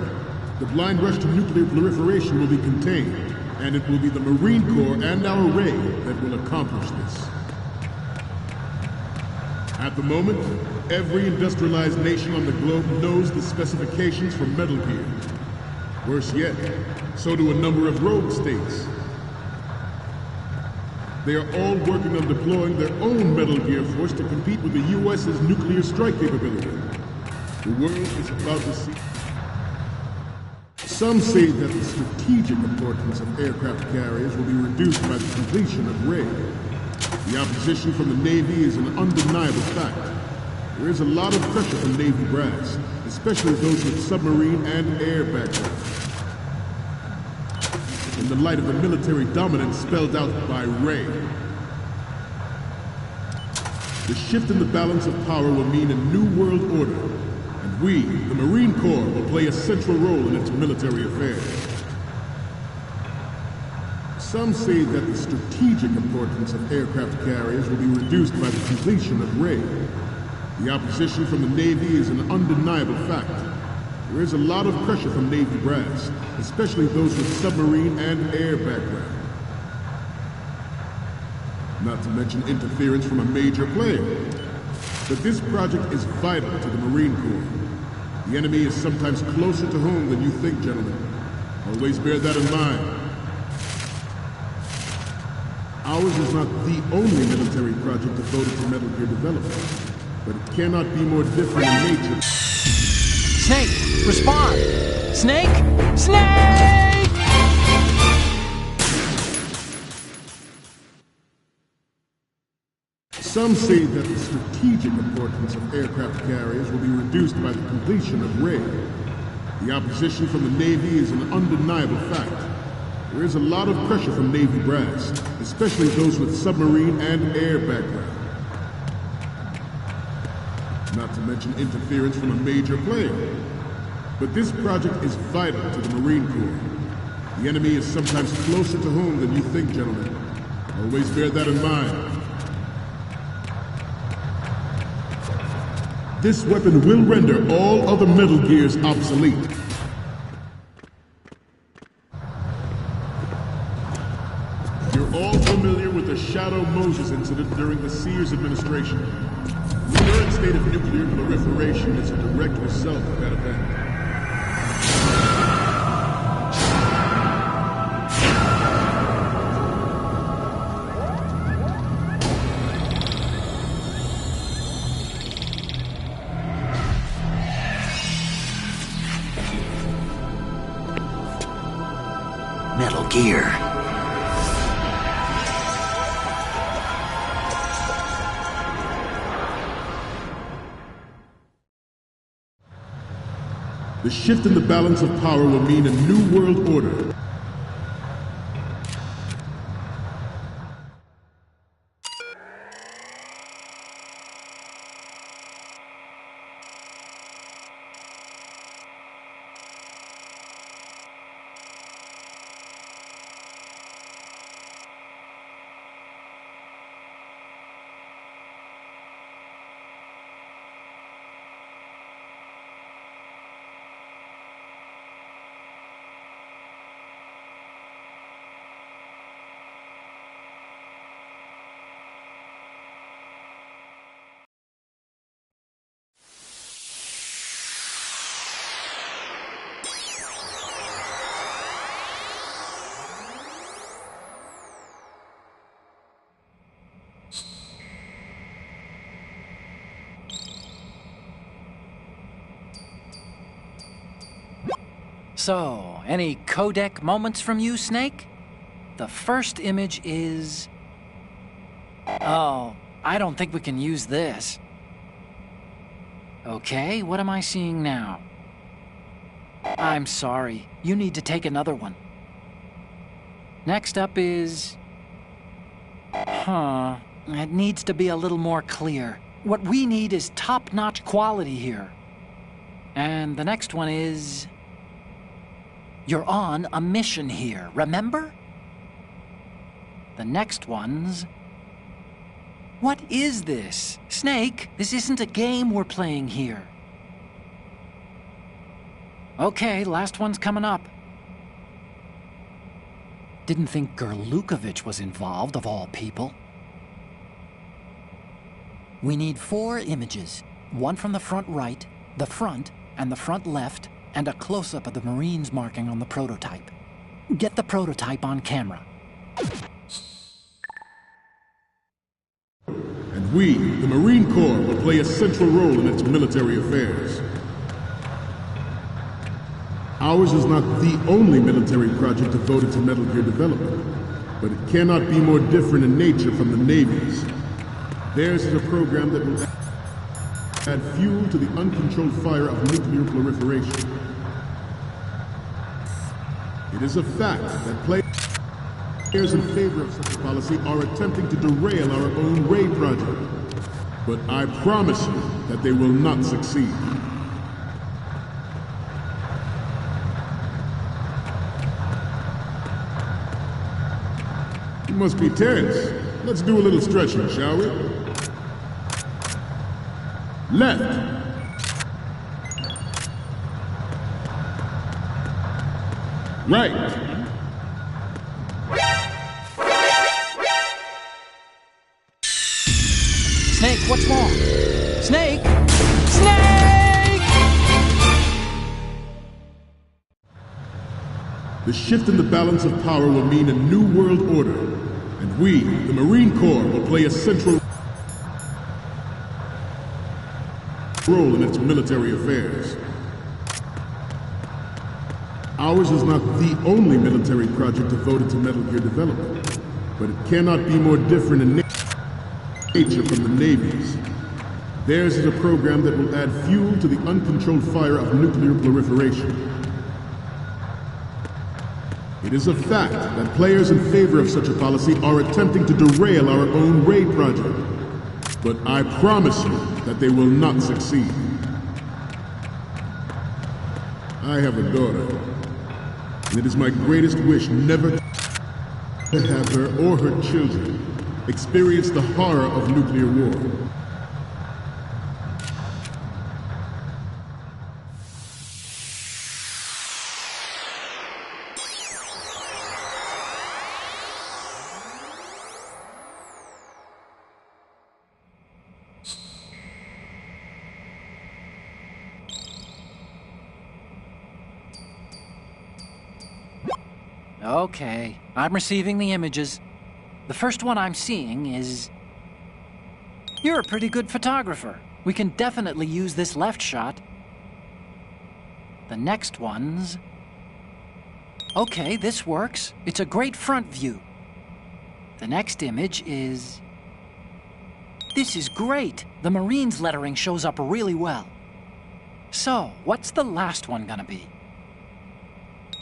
The blind rush to nuclear proliferation will be contained, and it will be the Marine Corps and our Ray that will accomplish this. At the moment, every industrialized nation on the globe knows the specifications for Metal Gear. Worse yet, so do a number of rogue states. They are all working on deploying their own Metal Gear force to compete with the U.S.'s nuclear strike capability. The world is about to see... Some say that the strategic importance of aircraft carriers will be reduced by the completion of Ray. The opposition from the Navy is an undeniable fact. There is a lot of pressure from Navy brass, especially those with submarine and air backgrounds. In the light of the military dominance spelled out by Ray. The shift in the balance of power will mean a new world order, and we, the Marine Corps, will play a central role in its military affairs. Some say that the strategic importance of aircraft carriers will be reduced by the completion of Ray. The opposition from the Navy is an undeniable fact. There is a lot of pressure from Navy brass, especially those with submarine and air background. Not to mention interference from a major player. But this project is vital to the Marine Corps. The enemy is sometimes closer to home than you think, gentlemen. Always bear that in mind. Ours is not the only military project devoted to Metal Gear development, but it cannot be more different in nature. Snake, respond! Snake! Snake! Some say that the strategic importance of aircraft carriers will be reduced by the completion of Ray. The opposition from the Navy is an undeniable fact. There is a lot of pressure from Navy brass, especially those with submarine and air background. Not to mention interference from a major player. But this project is vital to the Marine Corps. The enemy is sometimes closer to home than you think, gentlemen. Always bear that in mind. This weapon will render all other Metal Gears obsolete. You're all familiar with the Shadow Moses incident during the Sears administration. The current state of nuclear proliferation is a direct result of that event. Metal Gear. The shift in the balance of power will mean a new world order. So, any codec moments from you, Snake? The first image is... Oh, I don't think we can use this. Okay, what am I seeing now? I'm sorry. You need to take another one. Next up is... It needs to be a little more clear. What we need is top-notch quality here. And the next one is... You're on a mission here, remember? The next one's... What is this? Snake, this isn't a game we're playing here. Okay, last one's coming up. Didn't think Gerlukovich was involved, of all people. We need 4 images. One from the front right, the front, and the front left, and a close-up of the Marines marking on the prototype. Get the prototype on camera. And we, the Marine Corps, will play a central role in its military affairs. Ours is not the only military project devoted to Metal Gear development, but it cannot be more different in nature from the Navy's. Theirs is a program that will add fuel to the uncontrolled fire of nuclear proliferation. It is a fact that players in favor of such a policy are attempting to derail our own Ray project. But I promise you that they will not succeed. You must be tense. Let's do a little stretching, shall we? Left. Right. Snake, what's wrong? Snake! Snake! The shift in the balance of power will mean a new world order, and we, the Marine Corps, will play a central role in its military affairs. Ours is not the only military project devoted to Metal Gear development, but it cannot be more different in nature from the Navy's. Theirs is a program that will add fuel to the uncontrolled fire of nuclear proliferation. It is a fact that players in favor of such a policy are attempting to derail our own Ray project. But I promise you that they will not succeed. I have a daughter, and it is my greatest wish never to have her or her children experience the horror of nuclear war. Okay, I'm receiving the images. The first one I'm seeing is... You're a pretty good photographer. We can definitely use this left shot. The next one's... Okay, this works. It's a great front view. The next image is... This is great. The Marines lettering shows up really well. So, what's the last one gonna be?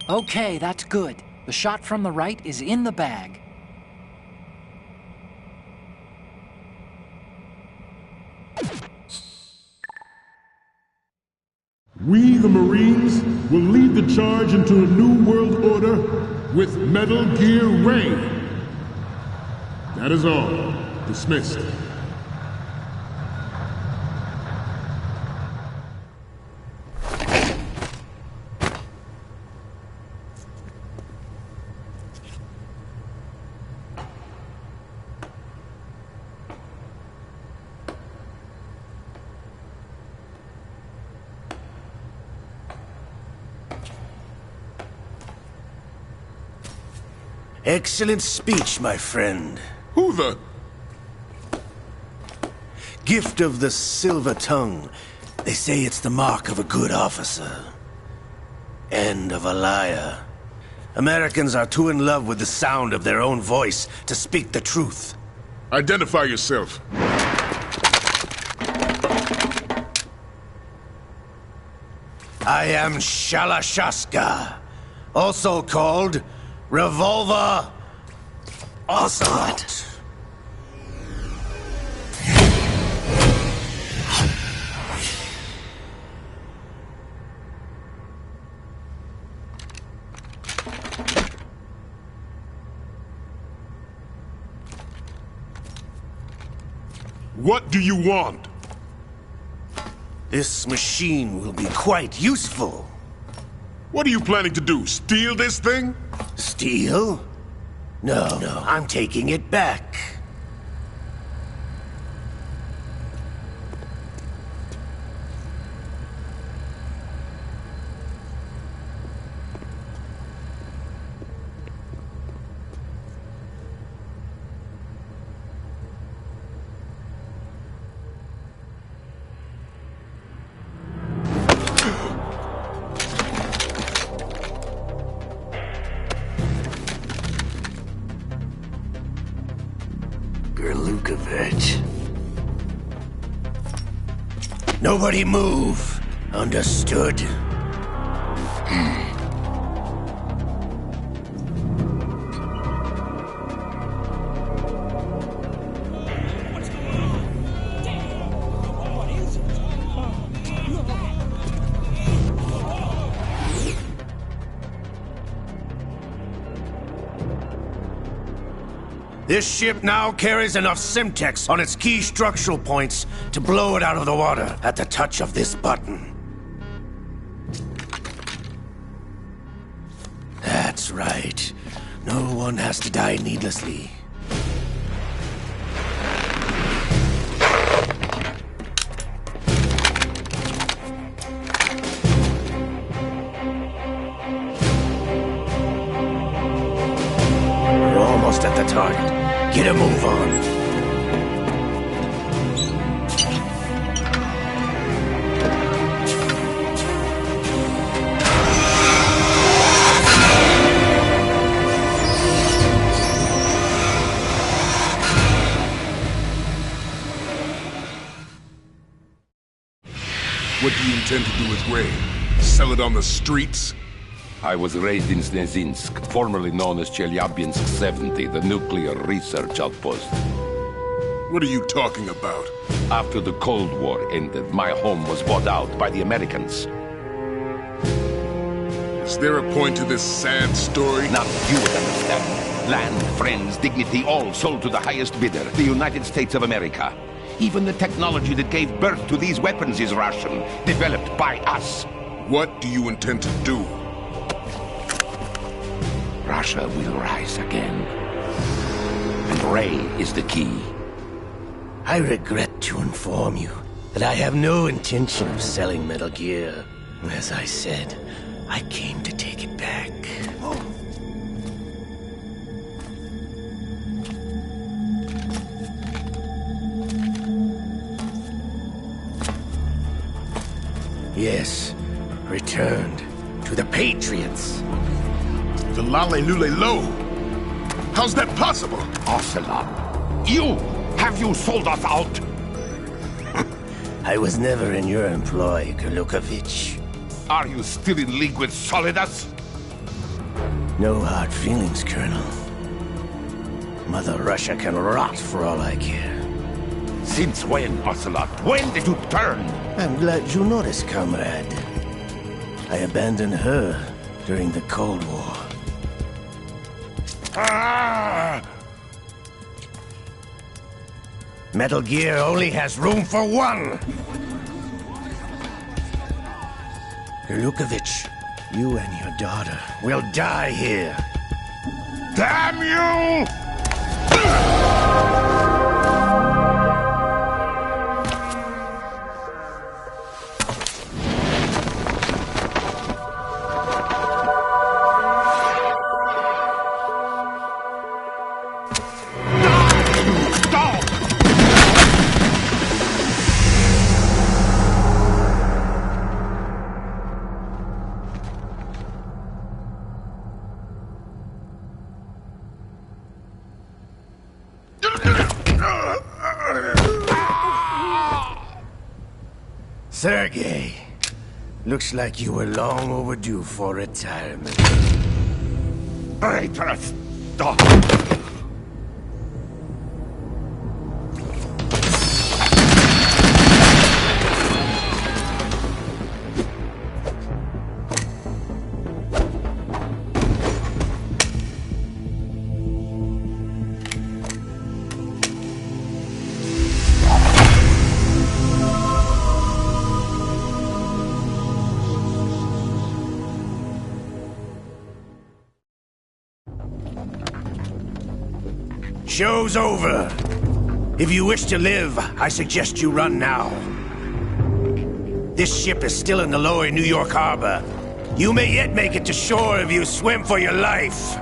Okay, that's good. The shot from the right is in the bag. We, the Marines, will lead the charge into a new world order with Metal Gear Ray. That is all. Dismissed. Excellent speech, my friend. Who the... Gift of the silver tongue. They say it's the mark of a good officer. And of a liar. Americans are too in love with the sound of their own voice to speak the truth. Identify yourself. I am Shalashaska, also called Revolver Ocelot. What do you want? This machine will be quite useful. What are you planning to do? Steal this thing? Steal? No, I'm taking it back. Nobody move. Understood? This ship now carries enough Simtex on its key structural points to blow it out of the water at the touch of this button. That's right. No one has to die needlessly. We're almost at the target. Get a move on. What do you intend to do with Ray? Sell it on the streets? I was raised in Snezinsk, formerly known as Chelyabinsk 70, the nuclear research outpost. What are you talking about? After the Cold War ended, my home was bought out by the Americans. Is there a point to this sad story? Now you would understand. Land, friends, dignity, all sold to the highest bidder, the United States of America. Even the technology that gave birth to these weapons is Russian, developed by us. What do you intend to do? Russia will rise again. And Ray is the key. I regret to inform you that I have no intention of selling Metal Gear. As I said, I came to take it back. Yes, returned to the Patriots. The Lale Lule Lo? How's that possible? Ocelot, you! Have you sold us out? I was never in your employ, Gurlukovich. Are you still in league with Solidus? No hard feelings, Colonel. Mother Russia can rot for all I care. Since when, Ocelot? When did you turn? I'm glad you noticed, comrade. I abandoned her during the Cold War. Ah! Metal Gear only has room for one! Gurlukovich, you and your daughter will die here. Damn you! Sergei, Looks like you were long overdue for retirement. Traitors! Stop! Show's over. If you wish to live, I suggest you run now. This ship is still in the lower New York harbor. You may yet make it to shore if you swim for your life.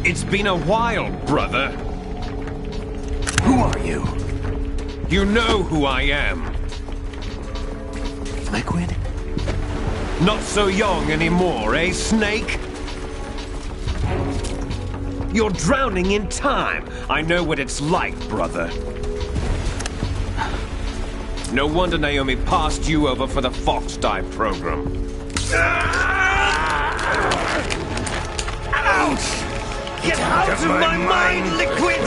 It's been a while, brother. Who are you? You know who I am. Liquid? Not so young anymore, eh, Snake? You're drowning in time. I know what it's like, brother. No wonder Naomi passed you over for the Fox Dive program. Ouch! Get out of my mind, Liquid!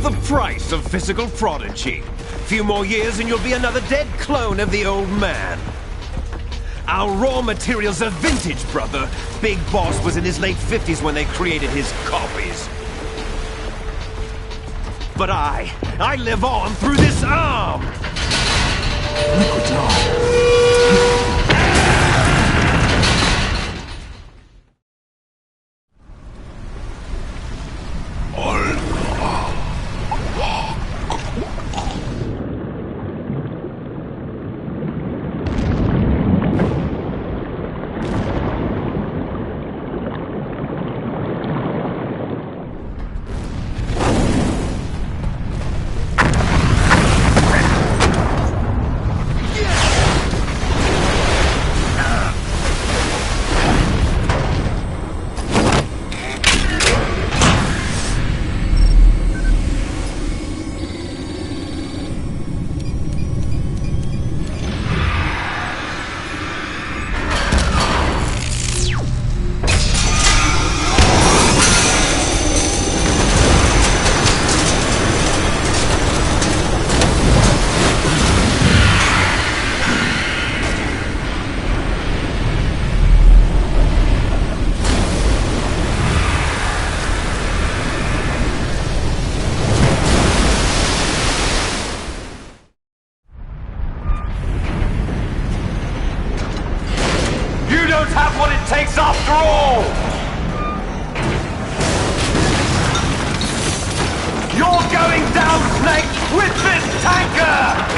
The price of physical prodigy. Few more years and you'll be another dead clone of the old man. Our raw materials are vintage, brother. Big Boss was in his late 50s when they created his copies. But I live on through this arm! Liquid's arm. What it takes after all! You're going down, Snake, with this tanker!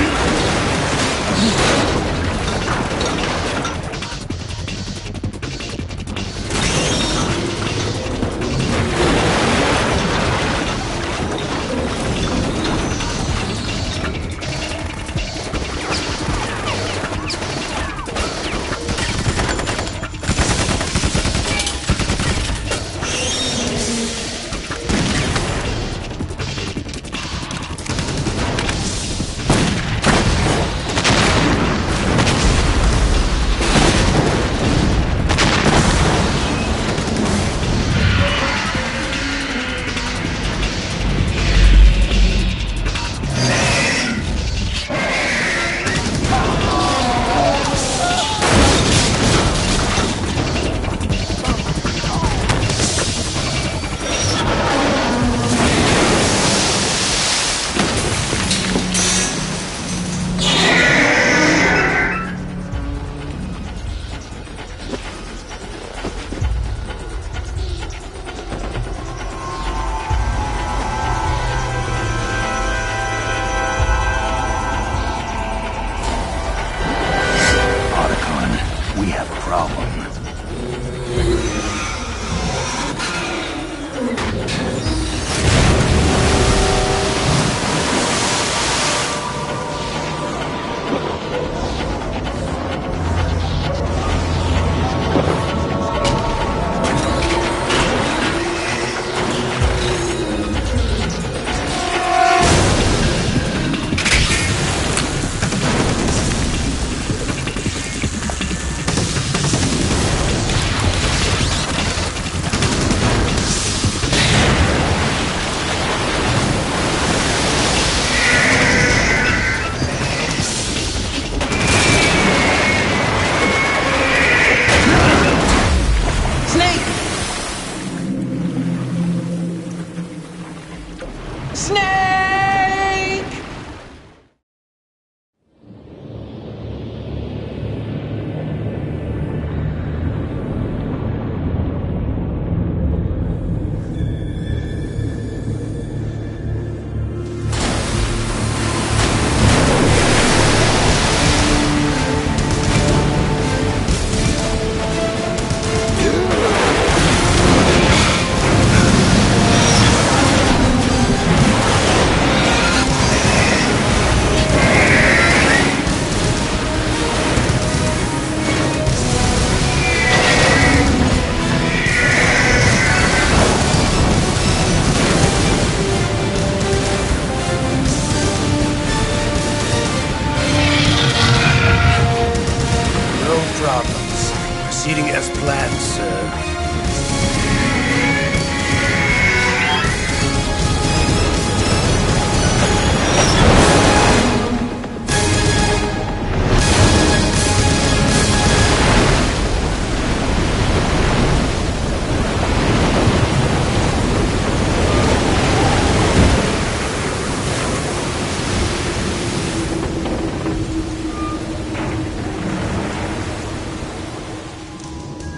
Proceeding as planned, sir.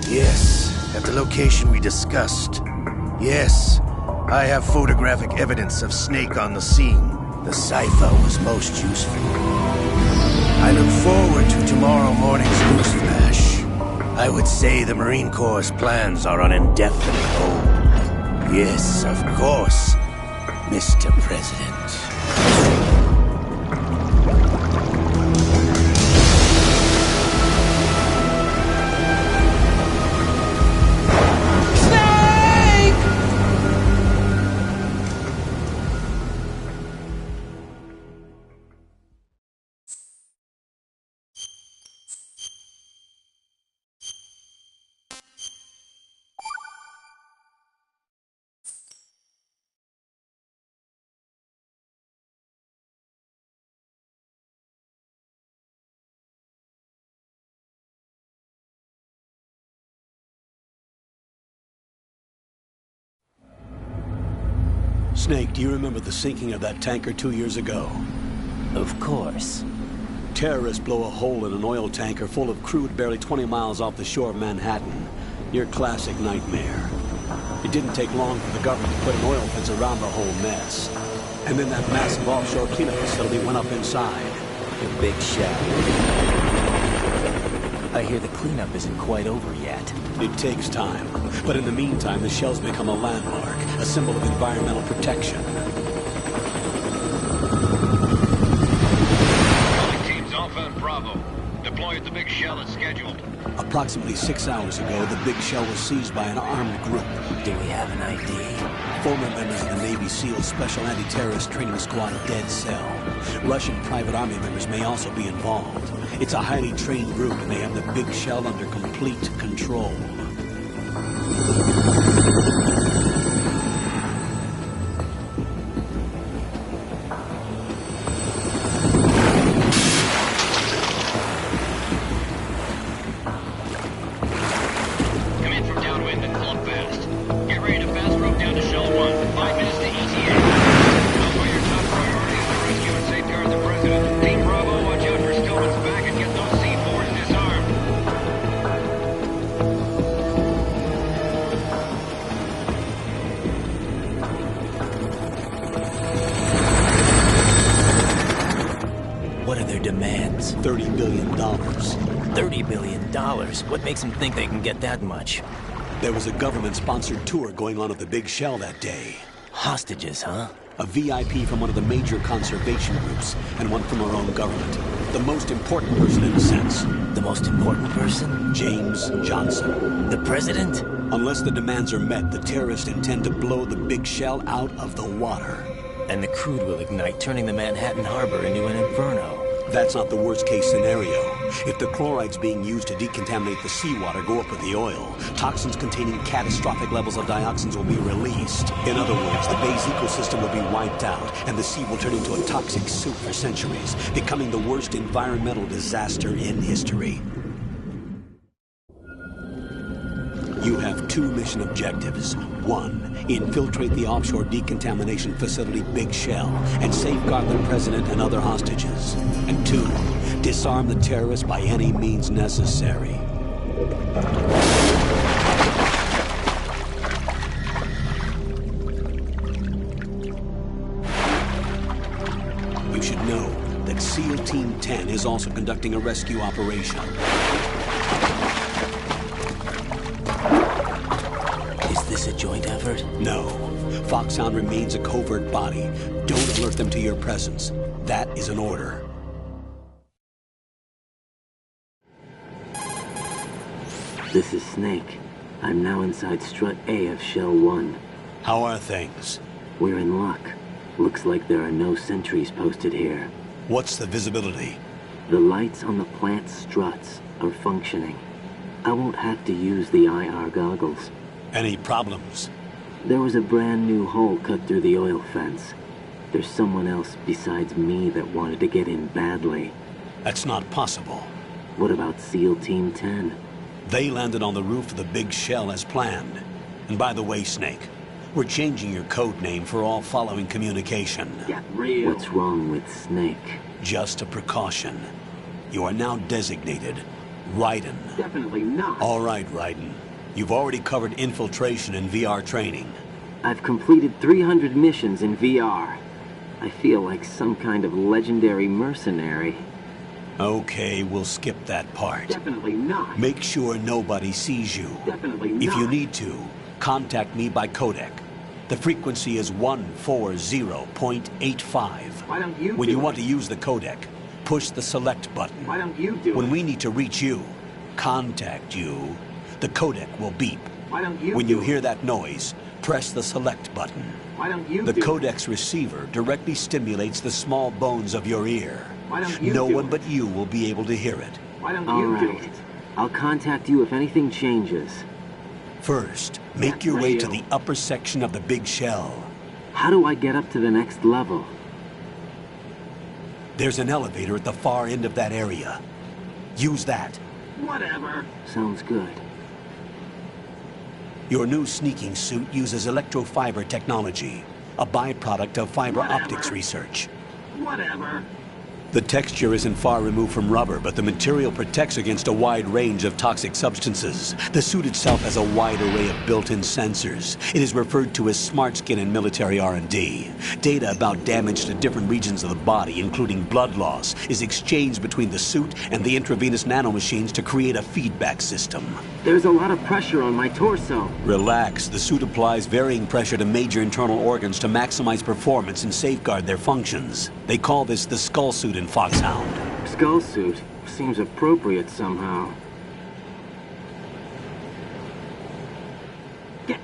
Yes, at the location we discussed. Yes, I have photographic evidence of Snake on the scene. The cipher was most useful. I look forward to tomorrow morning's news flash. I would say the Marine Corps' plans are on indefinite hold. Yes, of course, Mr. President. Snake, do you remember the sinking of that tanker 2 years ago? Of course. Terrorists blow a hole in an oil tanker full of crude barely 20 miles off the shore of Manhattan. Your classic nightmare. It didn't take long for the government to put an oil fence around the whole mess. And then that massive offshore cleanup facility went up inside. The big shell. I hear the cleanup isn't quite over yet. It takes time. But in the meantime, the shell's become a landmark, a symbol of environmental protection. Teams Alpha and Bravo. Deploy at the big shell as scheduled. Approximately 6 hours ago, the big shell was seized by an armed group. Do we have an ID? Former members of the Navy SEAL Special Anti-Terrorist Training Squad Dead Cell. Russian private army members may also be involved. It's a highly trained group, and they have the big shell under complete control. Come in from downwind and pull up fast. Get ready to fast rope down to Shell 1. 5 minutes to ETA. Know your top priority is to rescue and safeguard the President. Team Bravo, watch out for Stillman's back and get those C4s disarmed. What are their demands? $30 billion. $30 billion? What makes them think they can get that much? There was a government-sponsored tour going on at the big shell that day. Hostages, huh? A VIP from one of the major conservation groups, and one from our own government. The most important person in a sense. The most important person? James Johnson. The President? Unless the demands are met, the terrorists intend to blow the big shell out of the water. And the crude will ignite, turning the Manhattan Harbor into an inferno. That's not the worst-case scenario. If the chlorides being used to decontaminate the seawater go up with the oil, toxins containing catastrophic levels of dioxins will be released. In other words, the bay's ecosystem will be wiped out, and the sea will turn into a toxic soup for centuries, becoming the worst environmental disaster in history. You have 2 mission objectives. 1, infiltrate the offshore decontamination facility Big Shell and safeguard the President and other hostages. And 2, disarm the terrorists by any means necessary. You should know that SEAL Team 10 is also conducting a rescue operation. Is this a joint effort? No. Foxhound remains a covert body. Don't alert them to your presence. That is an order. This is Snake. I'm now inside Strut A of Shell 1. How are things? We're in luck. Looks like there are no sentries posted here. What's the visibility? The lights on the plant struts are functioning. I won't have to use the IR goggles. Any problems? There was a brand new hole cut through the oil fence. There's someone else besides me that wanted to get in badly. That's not possible. What about SEAL Team 10? They landed on the roof of the big shell as planned. And by the way, Snake, we're changing your code name for all following communication. Get real. What's wrong with Snake? Just a precaution. You are now designated Raiden. Definitely not. All right, Raiden. You've already covered infiltration and VR training. I've completed 300 missions in VR. I feel like some kind of legendary mercenary. Okay, we'll skip that part. Definitely not. Make sure nobody sees you. Definitely not. If you need to, contact me by codec. The frequency is 140.85. Why don't you When you want to use the codec, push the select button. Why don't you do When it? we need to reach you, contact you, the codec will beep. Why don't you When do you it? hear that noise, press the select button. Why don't you The do codec's receiver directly stimulates the small bones of your ear. Why don't you No do one it? but you will be able to hear it. Why don't you do it? I'll contact you if anything changes. First, make your way to the upper section of the big shell. How do I get up to the next level? There's an elevator at the far end of that area. Use that. Whatever. Sounds good. Your new sneaking suit uses electrofiber technology, a byproduct of fiber optics research. Whatever. The texture isn't far removed from rubber, but the material protects against a wide range of toxic substances. The suit itself has a wide array of built-in sensors. It is referred to as smart skin in military R&D. Data about damage to different regions of the body, including blood loss, is exchanged between the suit and the intravenous nanomachines to create a feedback system. There's a lot of pressure on my torso. Relax. The suit applies varying pressure to major internal organs to maximize performance and safeguard their functions. They call this the skull suit in Foxhound. Skull suit seems appropriate somehow.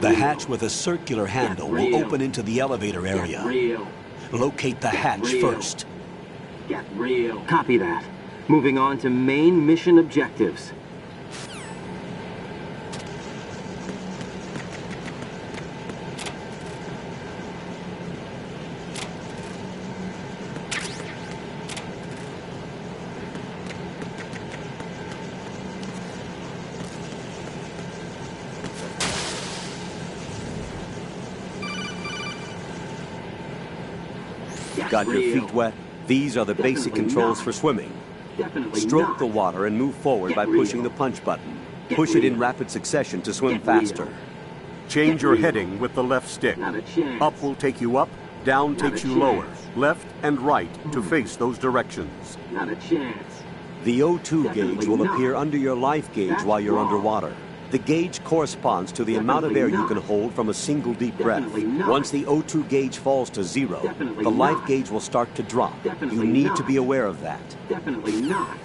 The hatch with a circular handle will open into the elevator area. Get real. Locate the hatch first. Get real. Copy that. Moving on to main mission objectives. Got your feet wet? These are the basic controls for swimming. Stroke the water and move forward by pushing the punch button. Push it in rapid succession to swim faster. Change your heading with the left stick. Up will take you up, down takes you lower. Left and right to face those directions. Not a chance. The O2 gauge will appear under your life gauge while you're underwater. The gauge corresponds to the amount of air you can hold from a single deep breath. Once the O2 gauge falls to zero, the life gauge will start to drop. You need to be aware of that. Definitely not.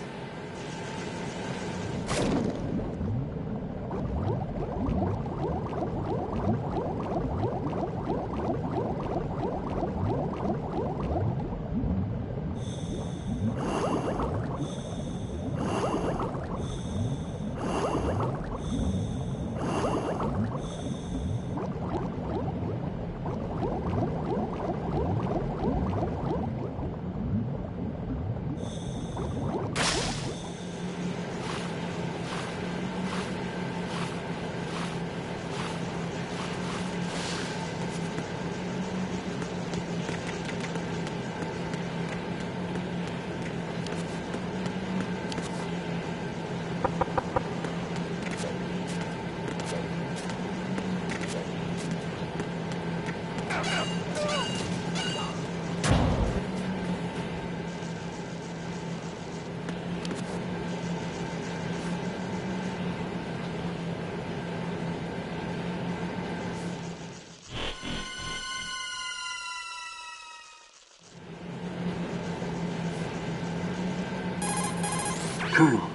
Colonel,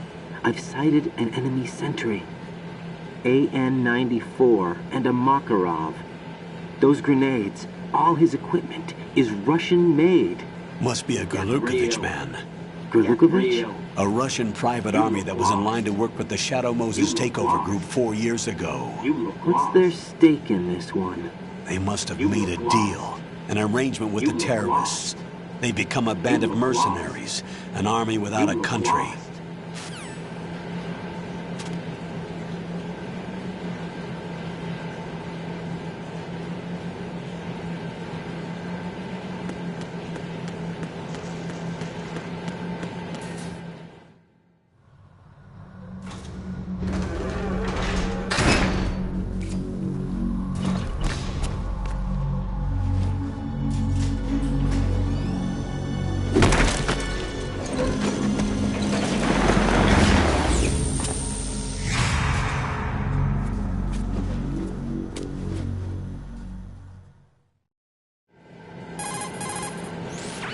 I've sighted an enemy sentry. AN-94 and a Makarov. Those grenades, all his equipment, is Russian-made. Must be a Galukovich man. Gurlukovich? A Russian private army that was in line to work with the Shadow Moses takeover group 4 years ago. What's their stake in this one? They must have made a deal, an arrangement with the terrorists. They become a band of mercenaries, an army without a country.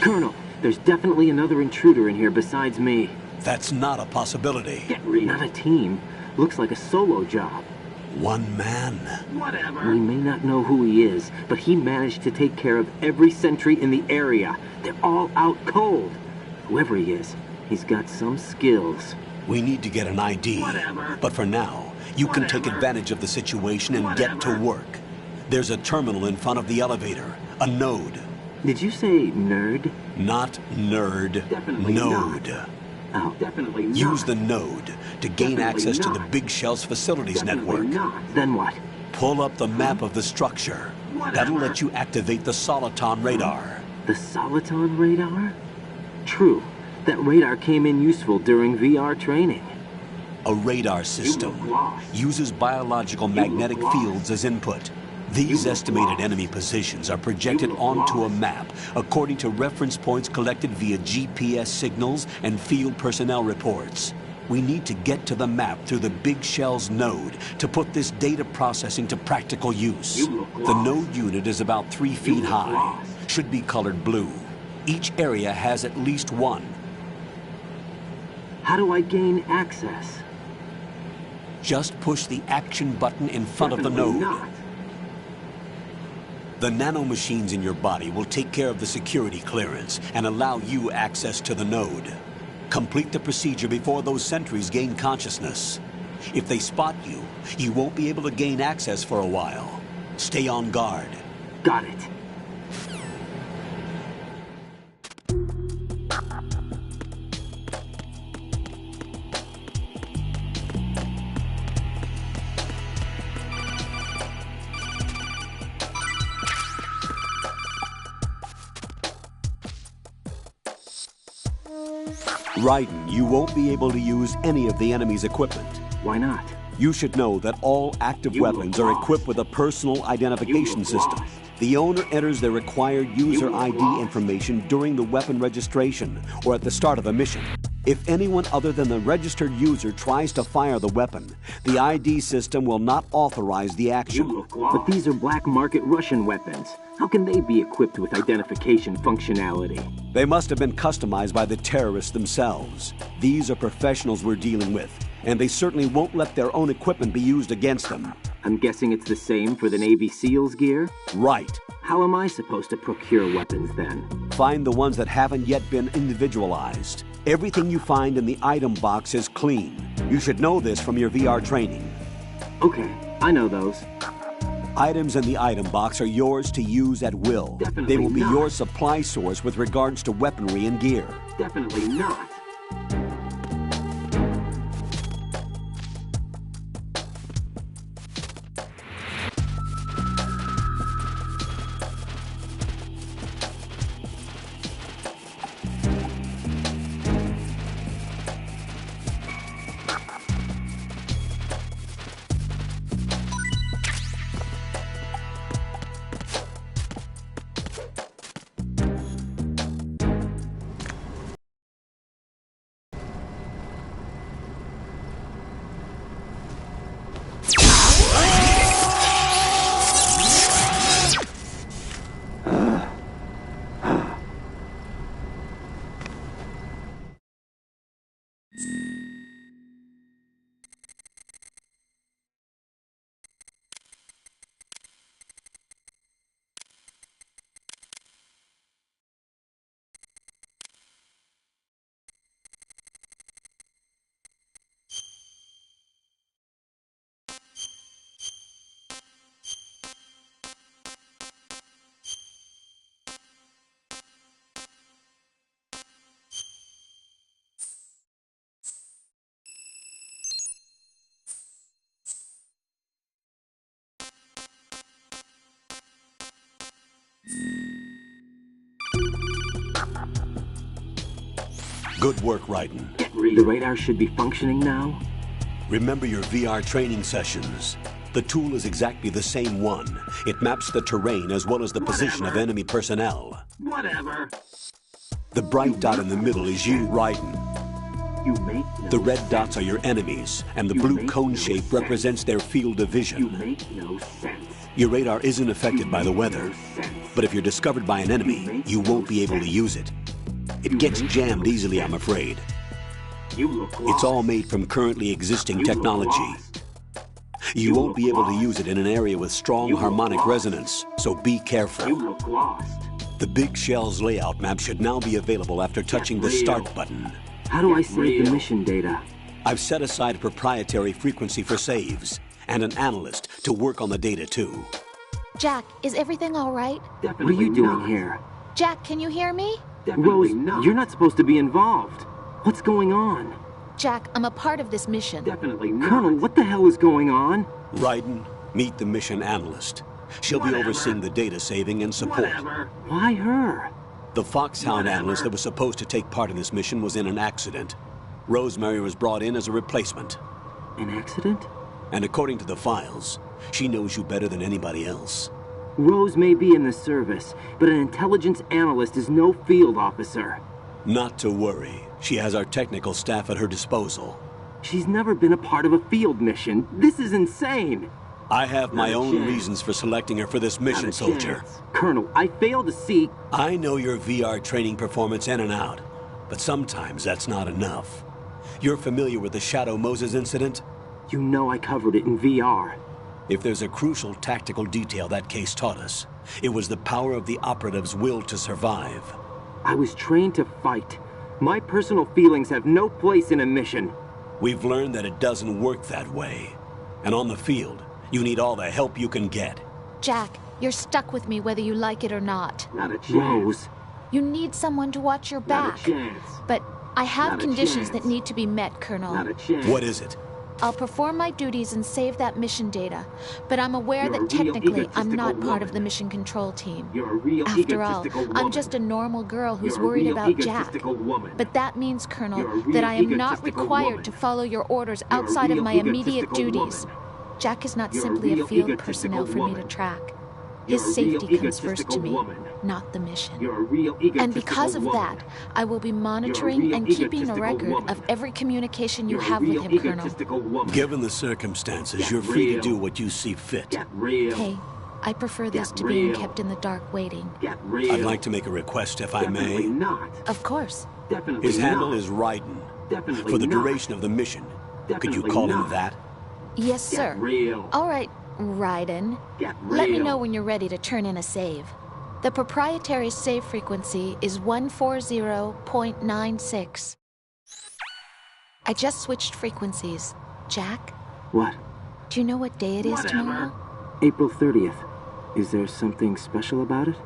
Colonel, there's definitely another intruder in here besides me. That's not a possibility. Not a team. Looks like a solo job. One man. Whatever. We may not know who he is, but he managed to take care of every sentry in the area. They're all out cold. Whoever he is, he's got some skills. We need to get an ID. But for now, you can take advantage of the situation and get to work. There's a terminal in front of the elevator. A node. Did you say nerd? Not nerd. Definitely node. Not. Oh, definitely not. Use the node to gain access to the Big Shell's facilities network. Then what? Pull up the map of the structure. That'll let you activate the Soliton radar. The Soliton radar? True. That radar came in useful during VR training. A radar system uses biological magnetic fields as input. These estimated enemy positions are projected onto a map according to reference points collected via GPS signals and field personnel reports. We need to get to the map through the Big Shell's node to put this data processing to practical use. The node unit is about 3 feet high, should be colored blue. Each area has at least one. How do I gain access? Just push the action button in front of the node. The nanomachines in your body will take care of the security clearance and allow you access to the node. Complete the procedure before those sentries gain consciousness. If they spot you, you won't be able to gain access for a while. Stay on guard. Got it. Raiden, you won't be able to use any of the enemy's equipment. Why not? You should know that all active weapons are equipped with a personal identification system. The owner enters their required user ID information during the weapon registration or at the start of a mission. If anyone other than the registered user tries to fire the weapon, the ID system will not authorize the action. But these are black market Russian weapons. How can they be equipped with identification functionality? They must have been customized by the terrorists themselves. These are professionals we're dealing with, and they certainly won't let their own equipment be used against them. I'm guessing it's the same for the Navy SEALs gear? Right. How am I supposed to procure weapons then? Find the ones that haven't yet been individualized. Everything you find in the item box is clean. You should know this from your VR training. Okay, I know those. Items in the item box are yours to use at will. Definitely They will be not. your supply source with regards to weaponry and gear. Definitely not. Good work, Raiden. The radar should be functioning now? Remember your VR training sessions. The tool is exactly the same one. It maps the terrain as well as the position of enemy personnel. Whatever. The bright dot in the middle is you, Raiden. You make no The red sense. dots are your enemies, and the You blue make cone no shape sense. represents their field of vision. You make no sense. Your radar isn't affected by the weather, but if you're discovered by an enemy, you won't be able to use it. It gets jammed easily, I'm afraid. You look lost. It's all made from currently existing You look technology. lost. You won't be able to use it in an area with strong harmonic resonance, so be careful. You look lost. The Big Shell's layout map should now be available after touching the start button. How do I save the mission data? I've set aside a proprietary frequency for saves, and an analyst to work on the data too. Jack, is everything all right? What are you doing here? Jack, can you hear me? Rose, you're not supposed to be involved. What's going on? Jack, I'm a part of this mission. Definitely not. Colonel, what the hell is going on? Raiden, meet the mission analyst. She'll be overseeing the data saving and support. Why her? The Foxhound analyst that was supposed to take part in this mission was in an accident. Rosemary was brought in as a replacement. An accident? And according to the files, she knows you better than anybody else. Rose may be in the service, but an intelligence analyst is no field officer. Not to worry. She has our technical staff at her disposal. She's never been a part of a field mission. This is insane. I have my Not a own chance. reasons for selecting her for this mission, Not a soldier. chance. Colonel, I fail to see... I know your VR training performance in and out, but sometimes that's not enough. You're familiar with the Shadow Moses incident? You know I covered it in VR. If there's a crucial tactical detail that case taught us, it was the power of the operative's will to survive. I was trained to fight. My personal feelings have no place in a mission. We've learned that it doesn't work that way. And on the field, you need all the help you can get. Jack, you're stuck with me whether you like it or not. Not a chance. Rose. You need someone to watch your Not back. a chance. But I have Not a conditions chance. that need to be met, Colonel. Not a chance. What is it? I'll perform my duties and save that mission data, but I'm aware You're a that real technically I'm egotistical not part of woman. the mission control team. You're a real After all, egotistical I'm woman. just a normal girl who's You're a worried real about Jack. egotistical woman. But that means, You're a Colonel, real that I am not egotistical required woman. to follow your orders You're a outside of real my immediate egotistical duties. woman. Jack is not You're a simply a real field egotistical personnel for me to woman. track. You're His a real safety comes first to egotistical me, woman. not the mission. You're a real egotistical And because of woman. that, I will be monitoring real and keeping a egotistical record woman. of every communication you You're a have with real him, Colonel. egotistical woman. Given the circumstances, Get you're free real. to do what you see fit. Get real. Hey, I prefer this Get to being real. kept in the dark waiting. Get real. I'd like to make a request, if I Definitely may. not. Of course. Definitely His handle not. is Raiden. Definitely For the not. duration of the mission, could you Definitely call him not. that? Yes, Get sir. real. All right, Raiden. Get real. Let me know when you're ready to turn in a save. The proprietary save frequency is 140.96. I just switched frequencies. Jack, What? do you know what day it is Whatever. tomorrow? April 30th. Is there something special about it?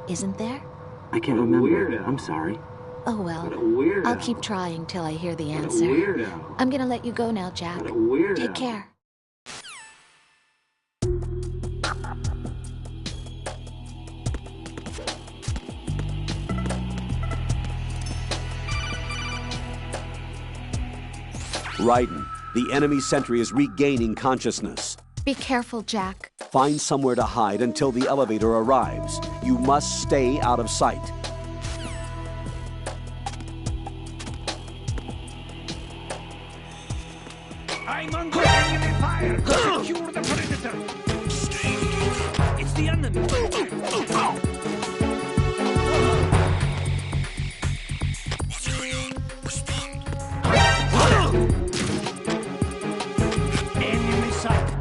Isn't there? I can't remember. I'm sorry. Oh well. What a weirdo. I'll keep trying till I hear the What a answer. weirdo. I'm gonna let you go now, Jack. What a weirdo. Take care. Raiden, the enemy sentry is regaining consciousness. Be careful, Jack. Find somewhere to hide until the elevator arrives. You must stay out of sight. I'm under enemy fire! Secure the perimeter! It's the enemy! Enemy sight!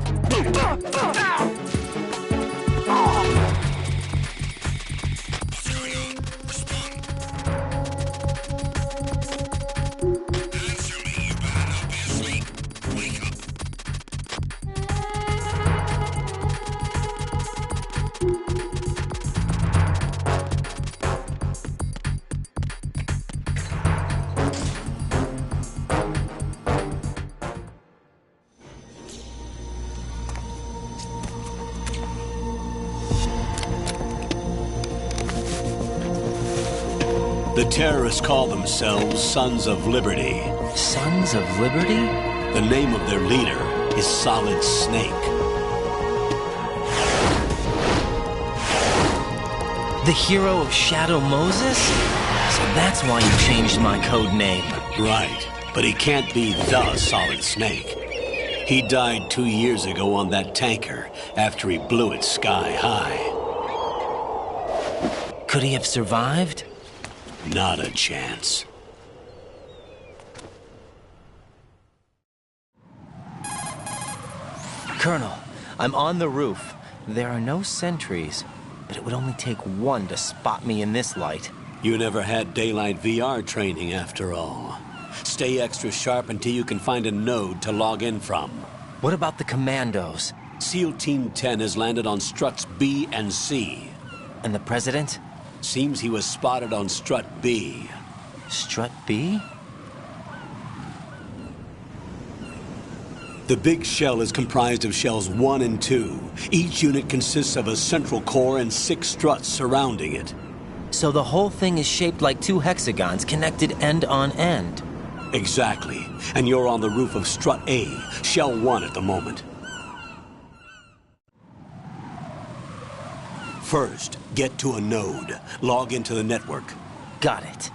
The terrorists call themselves Sons of Liberty. Sons of Liberty? The name of their leader is Solid Snake. The hero of Shadow Moses? So that's why you changed my code name. Right, but he can't be the Solid Snake. He died 2 years ago on that tanker after he blew it sky high. Could he have survived? Not a chance. Colonel, I'm on the roof. There are no sentries, but it would only take one to spot me in this light. You never had daylight VR training after all. Stay extra sharp until you can find a node to log in from. What about the commandos? SEAL Team 10 has landed on struts B and C. And the President? Seems he was spotted on strut B. Strut B? The big shell is comprised of shells 1 and 2. Each unit consists of a central core and 6 struts surrounding it. So the whole thing is shaped like 2 hexagons connected end on end. Exactly. And you're on the roof of strut A, shell 1 at the moment. First, get to a node. Log into the network. Got it.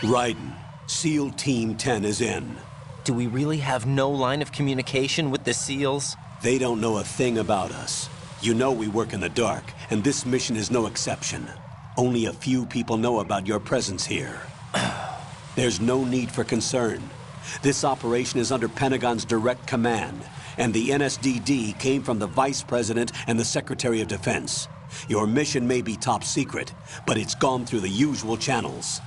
Raiden, SEAL Team 10 is in. Do we really have no line of communication with the SEALs? They don't know a thing about us. You know we work in the dark, and this mission is no exception. Only a few people know about your presence here. There's no need for concern. This operation is under Pentagon's direct command, and the NSDD came from the Vice President and the Secretary of Defense. Your mission may be top secret, but it's gone through the usual channels.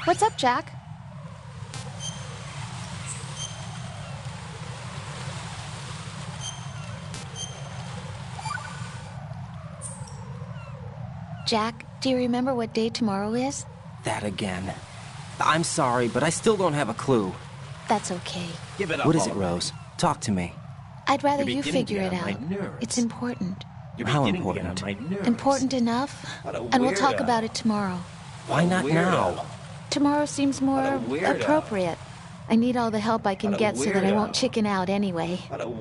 What's up, Jack? Jack, do you remember what day tomorrow is? That again. I'm sorry, but I still don't have a clue. That's okay. Give it up. What is it, Rose? Talk to me. I'd rather you figure it out. It's important. How important? Important enough, and we'll talk about it tomorrow. Why not now? Tomorrow seems more appropriate. I need all the help I can get so that I won't chicken out anyway.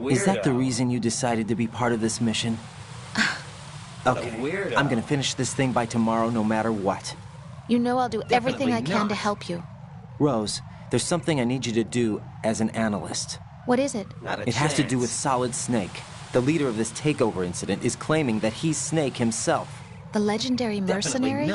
Is that the reason you decided to be part of this mission? Okay, I'm gonna finish this thing by tomorrow no matter what. You know I'll do everything I can to help you. Rose, there's something I need you to do as an analyst. What is it? It has to do with Solid Snake. The leader of this takeover incident is claiming that he's Snake himself. The legendary mercenary?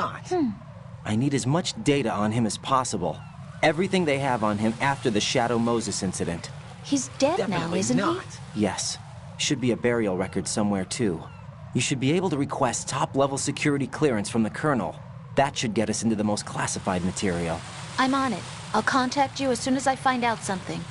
I need as much data on him as possible. Everything they have on him after the Shadow Moses incident. He's dead now, isn't he? Yes. Should be a burial record somewhere, too. You should be able to request top-level security clearance from the Colonel. That should get us into the most classified material. I'm on it. I'll contact you as soon as I find out something.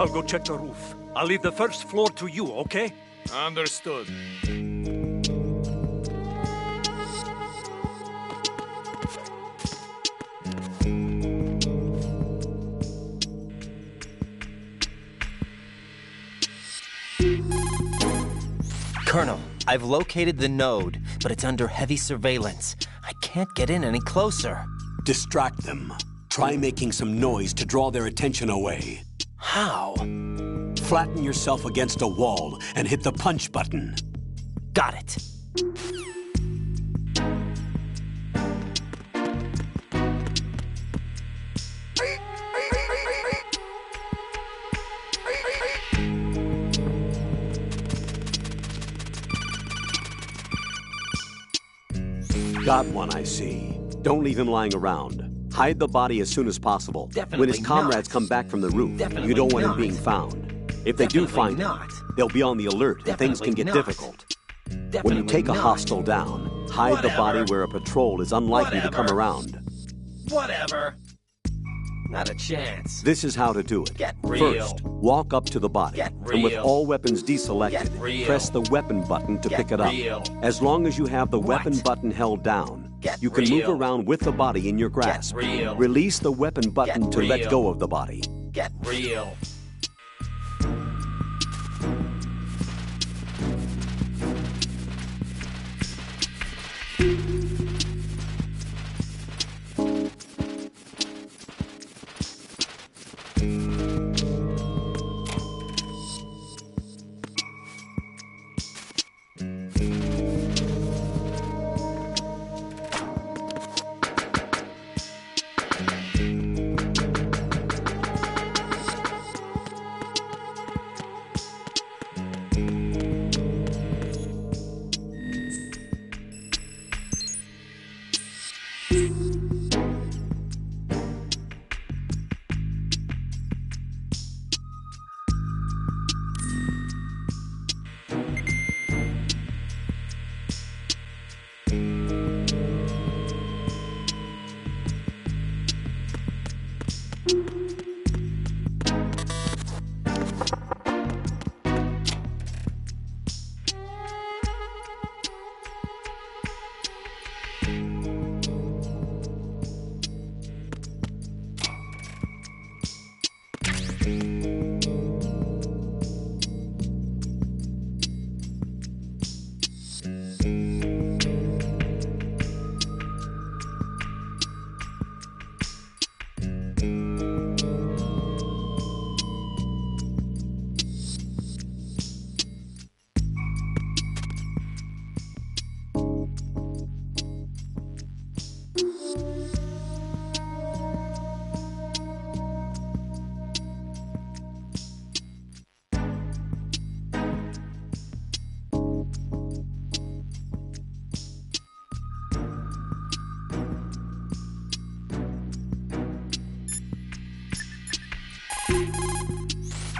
I'll go check the roof. I'll leave the first floor to you, okay? Understood. Colonel, I've located the node, but it's under heavy surveillance. I can't get in any closer. Distract them. Try making some noise to draw their attention away. How? Flatten yourself against a wall and hit the punch button. Got it. Got one, I see. Don't leave him lying around. Hide the body as soon as possible. Definitely when his comrades not. come back from the roof, Definitely you don't want him not. being found. If they do find him, they'll be on the alert and things can get difficult. When you take a hostile down, hide the body where a patrol is unlikely to come around. Whatever. Not a chance. This is how to do it. Get real. First, walk up to the body, Get and with real. all weapons deselected, Get real. press the weapon button to Get pick it up. real. As long as you have the weapon What? button held down, Get you can move real. around with the body in your grasp. real. Release the weapon button Get to let real. go of the body. Get real.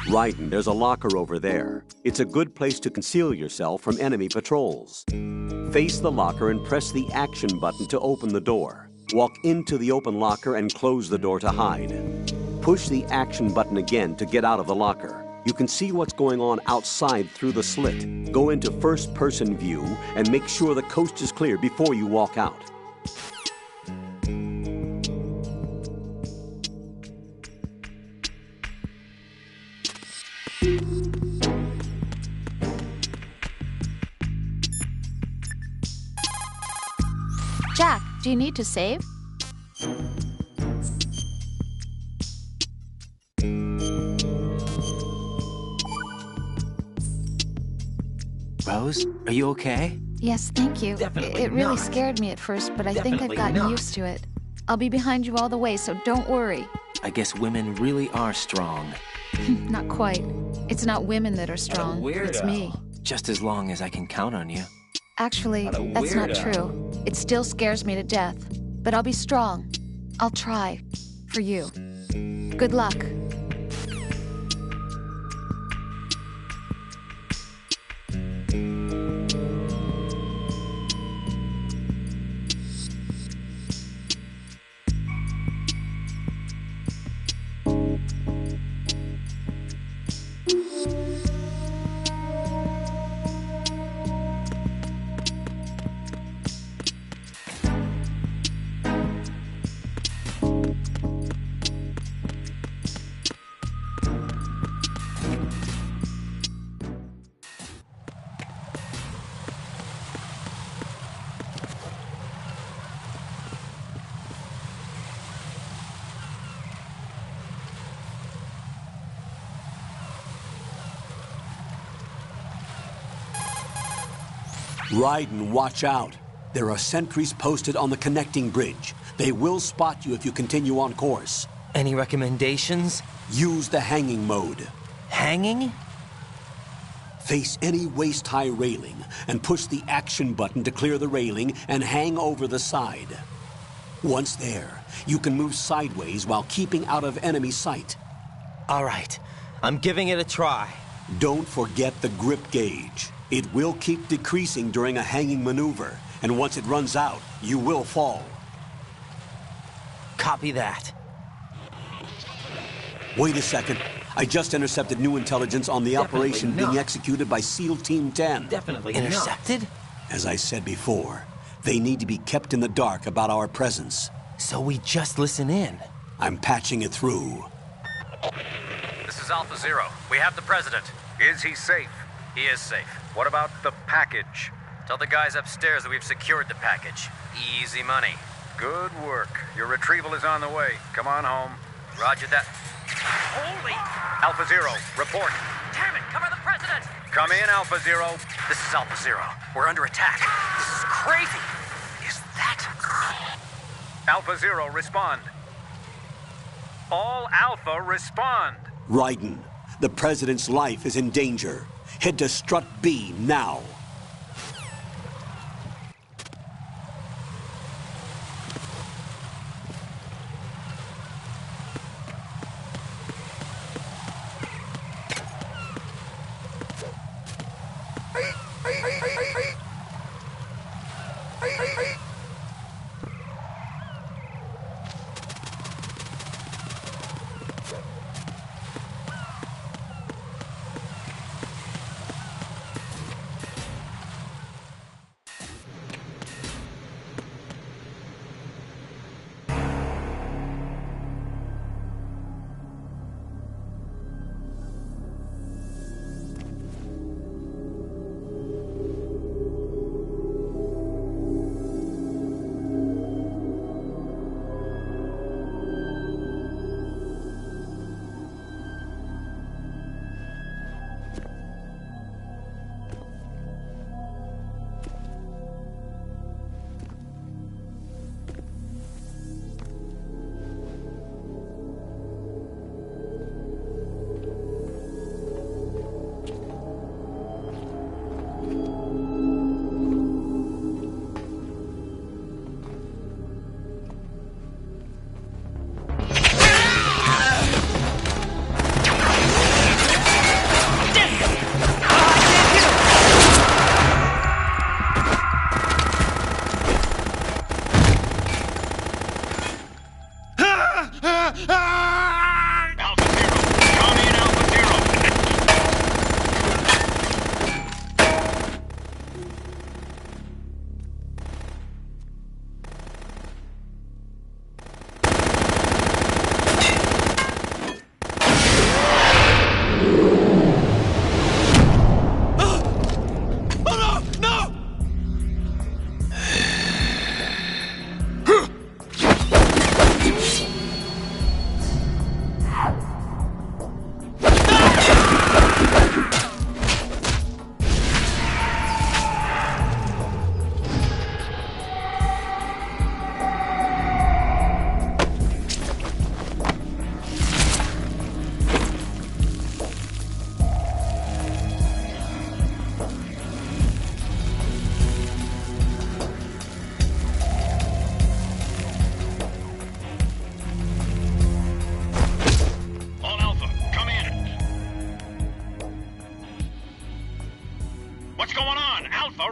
Right, and there's a locker over there. It's a good place to conceal yourself from enemy patrols. Face the locker and press the action button to open the door. Walk into the open locker and close the door to hide. Push the action button again to get out of the locker. You can see what's going on outside through the slit. Go into first-person view and make sure the coast is clear before you walk out. Jack, do you need to save? Rose, are you okay? Yes, thank you. Definitely It really not. scared me at first, but I think I've Definitely gotten not. used to it. I'll be behind you all the way, so don't worry. I guess women really are strong. Not quite. It's not women that are strong. It's me. Just as long as I can count on you. Actually, What a that's not weirdo. true. It still scares me to death. But I'll be strong. I'll try. For you. Good luck. Raiden, watch out. There are sentries posted on the connecting bridge. They will spot you if you continue on course. Any recommendations? Use the hanging mode. Hanging? Face any waist-high railing and push the action button to clear the railing and hang over the side. Once there, you can move sideways while keeping out of enemy sight. All right, I'm giving it a try. Don't forget the grip gauge. It will keep decreasing during a hanging maneuver, and once it runs out, you will fall. Copy that. Wait a second. I just intercepted new intelligence on the operation being executed by SEAL Team 10. Definitely intercepted? As I said before, they need to be kept in the dark about our presence. So we just listen in. I'm patching it through. This is Alpha Zero. We have the President. Is he safe? He is safe. What about the package? Tell the guys upstairs that we've secured the package. Easy money. Good work. Your retrieval is on the way. Come on home. Roger that. Holy! Alpha Zero, report. Damn it, cover the President! Come in, Alpha Zero. This is Alpha Zero. We're under attack. This is crazy. Is that... Alpha Zero, respond. All Alpha, respond. Raiden, the President's life is in danger. Head to Strut B now.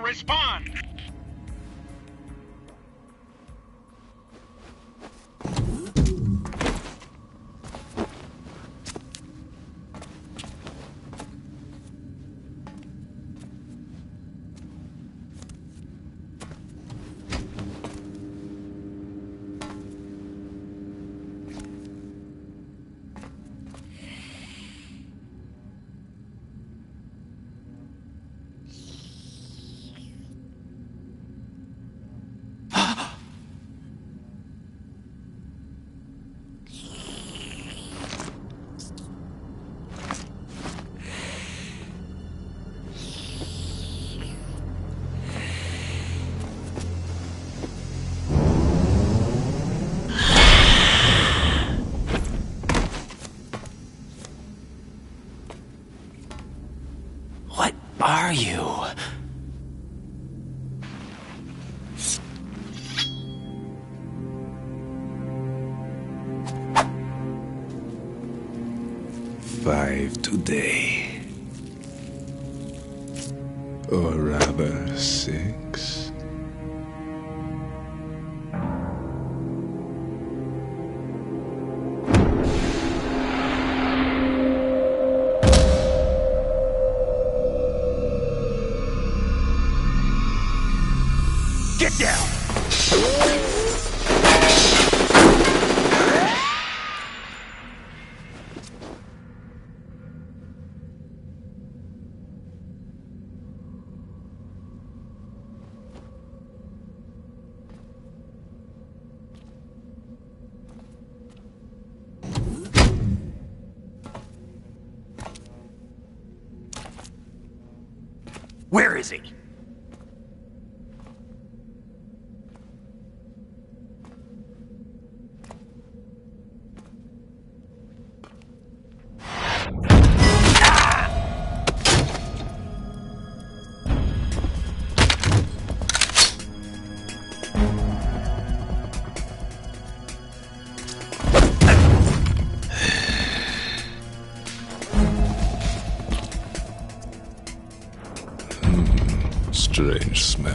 Respond! are you? Five today. Or rather, 6. Get down! Where is he? Strange smell.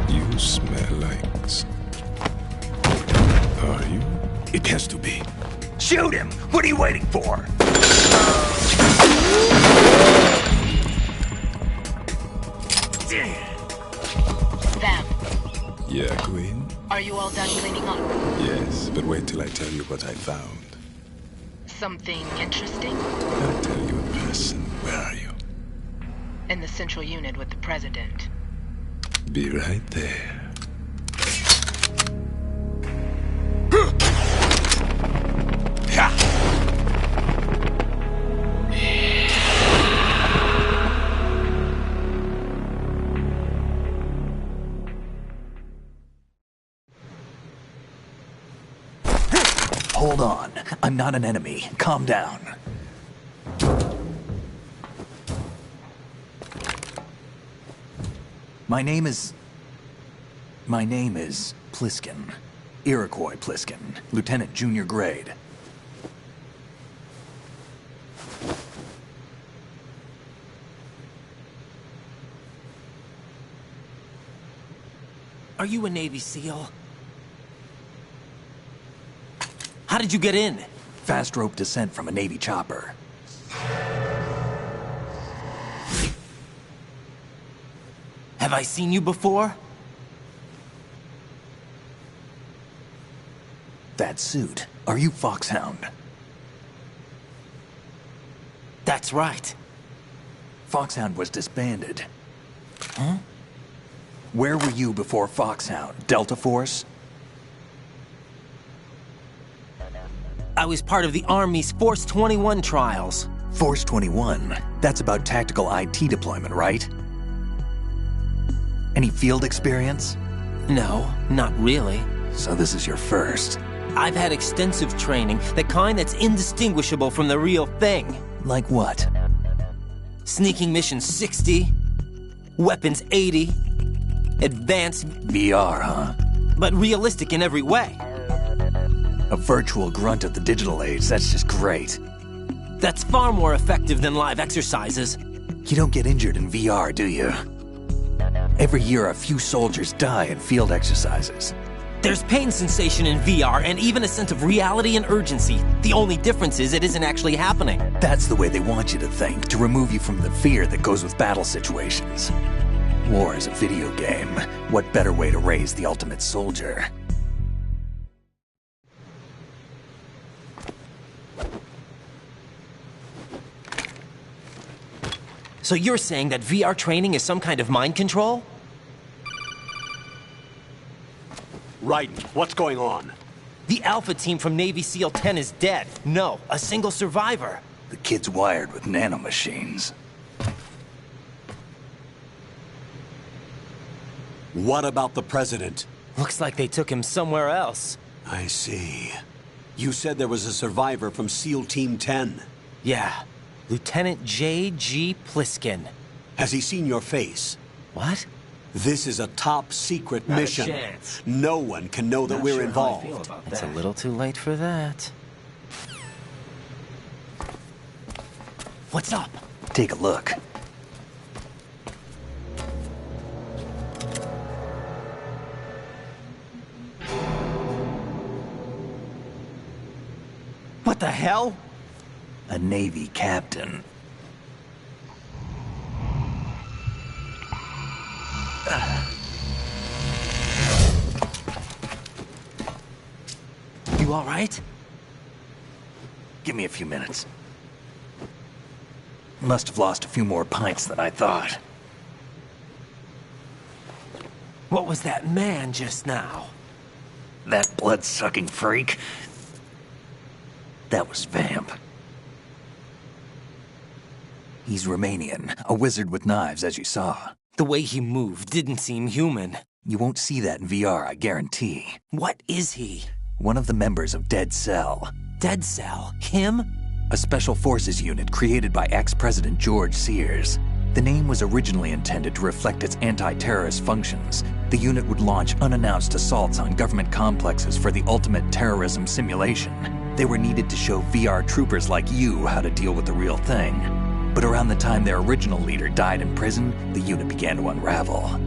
You smell like... Are you? It has to be. Shoot him! What are you waiting for? Them. Yeah, Queen? Are you all done cleaning up? Yes, but wait till I tell you what I found. Something interesting? I'll tell you in person. Where are you? In the central unit with the president. Be right there. Hold on. I'm not an enemy. Calm down. My name is Pliskin. Iroquois Pliskin. Lieutenant Junior Grade. Are you a Navy SEAL? How did you get in? Fast rope descent from a Navy chopper. Have I seen you before? That suit. Are you Foxhound? That's right. Foxhound was disbanded. Huh? Where were you before Foxhound? Delta Force? I was part of the Army's Force 21 trials. Force 21? That's about tactical IT deployment, right? Any field experience? No, not really. So this is your first. I've had extensive training, the kind that's indistinguishable from the real thing. Like what? Sneaking mission 60, weapons 80, advanced... VR, huh? But realistic in every way. A virtual grunt of the digital age, that's just great. That's far more effective than live exercises. You don't get injured in VR, do you? Every year, a few soldiers die in field exercises. There's pain sensation in VR and even a sense of reality and urgency. The only difference is it isn't actually happening. That's the way they want you to think, to remove you from the fear that goes with battle situations. War is a video game. What better way to raise the ultimate soldier? So you're saying that VR training is some kind of mind control? Raiden, what's going on? The Alpha team from Navy SEAL 10 is dead. No, a single survivor. The kid's wired with nanomachines. What about the president? Looks like they took him somewhere else. I see. You said there was a survivor from SEAL Team 10. Yeah. Lieutenant J.G. Pliskin. Has he seen your face? What? This is a top-secret Not a mission. chance. No one can know that Not we're sure how I feel involved. about It's a little too late for that. What's up? Take a look. What the hell? A Navy captain. You all right? Give me a few minutes. Must have lost a few more pints than I thought. What was that man just now? That blood-sucking freak? That was Vamp. He's Romanian, a wizard with knives, as you saw. The way he moved didn't seem human. You won't see that in VR, I guarantee. What is he? One of the members of Dead Cell. Dead Cell? Him? A special forces unit created by ex-President George Sears. The name was originally intended to reflect its anti-terrorist functions. The unit would launch unannounced assaults on government complexes for the ultimate terrorism simulation. They were needed to show VR troopers like you how to deal with the real thing. But around the time their original leader died in prison, the unit began to unravel.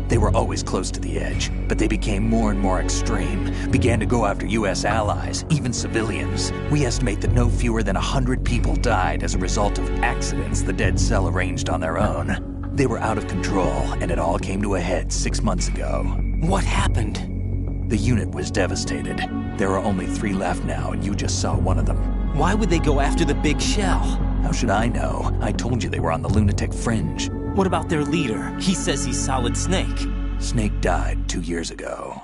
They were always close to the edge, but they became more and more extreme, began to go after US allies, even civilians. We estimate that no fewer than 100 people died as a result of accidents the Dead Cell arranged on their own. They were out of control, and it all came to a head 6 months ago. What happened? The unit was devastated. There are only 3 left now, and you just saw one of them. Why would they go after the big shell? How should I know? I told you they were on the lunatic fringe. What about their leader? He says he's Solid Snake. Snake died 2 years ago.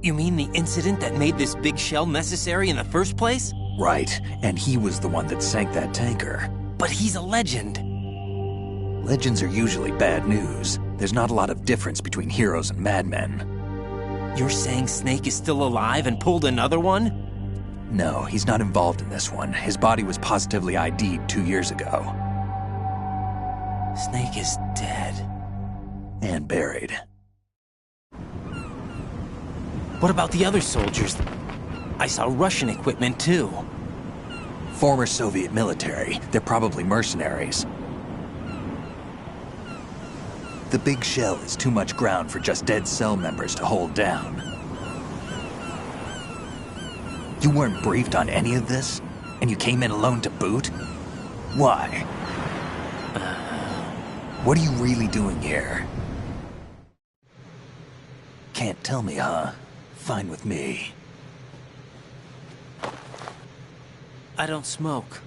You mean the incident that made this big shell necessary in the first place? Right, and he was the one that sank that tanker. But he's a legend. Legends are usually bad news. There's not a lot of difference between heroes and madmen. You're saying Snake is still alive and pulled another one? No, he's not involved in this one. His body was positively ID'd 2 years ago. Snake is dead. And buried. What about the other soldiers? I saw Russian equipment too. Former Soviet military. They're probably mercenaries. The big shell is too much ground for just Dead Cell members to hold down. You weren't briefed on any of this? And you came in alone to boot? Why? What are you really doing here? Can't tell me, huh? Fine with me. I don't smoke.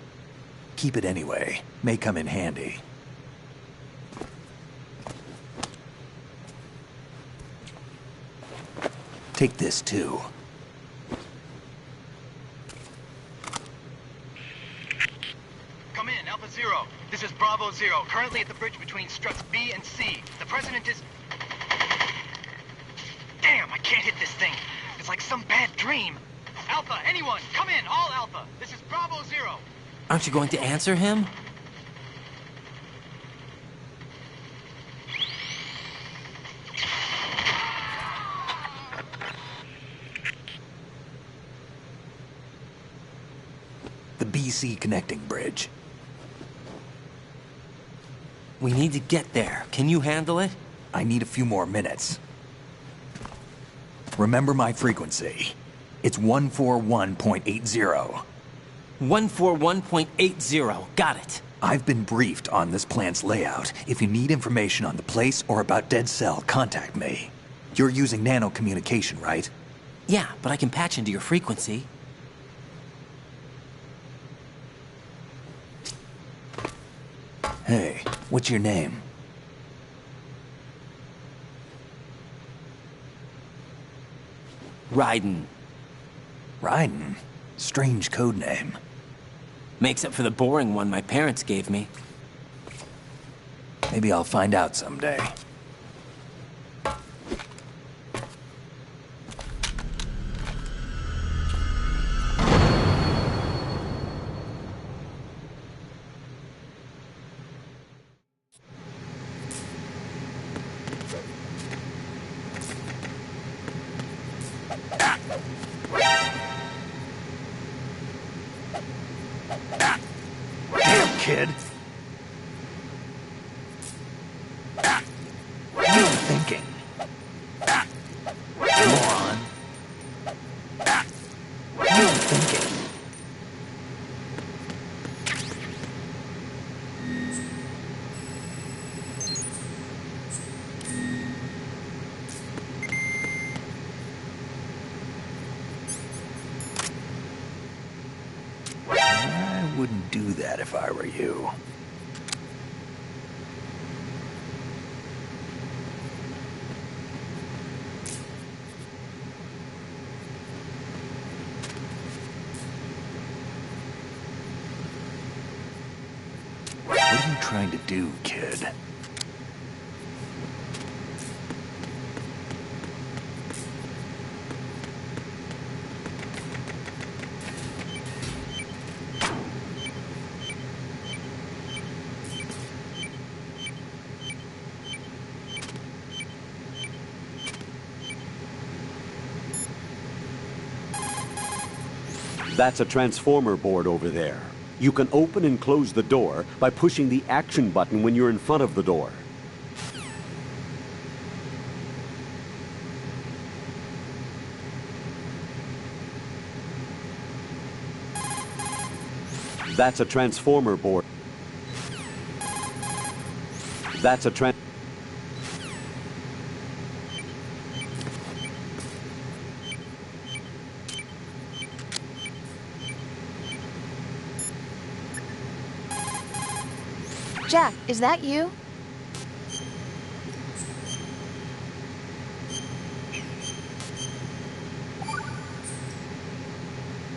Keep it anyway. May come in handy. Take this, too. Come in, Alpha Zero. This is Bravo Zero, currently at the bridge between struts B and C. The President is... Damn, I can't hit this thing. It's like some bad dream. Alpha, anyone, come in, all Alpha. This is Bravo Zero. Aren't you going to answer him? The BC connecting bridge. We need to get there. Can you handle it? I need a few more minutes. Remember my frequency. It's 141.80. 141.80. Got it. I've been briefed on this plant's layout. If you need information on the place or about Dead Cell, contact me. You're using nano communication, right? Yeah, but I can patch into your frequency. Hey, what's your name? Raiden. Raiden? Strange code name. Makes up for the boring one my parents gave me. Maybe I'll find out someday. Damn, kid. What are you thinking? Moron. What are you thinking? I wouldn't do that if I were you. What are you trying to do, kid? That's a transformer board over there. You can open and close the door by pushing the action button when you're in front of the door. That's a transformer board. That's a Jack, is that you?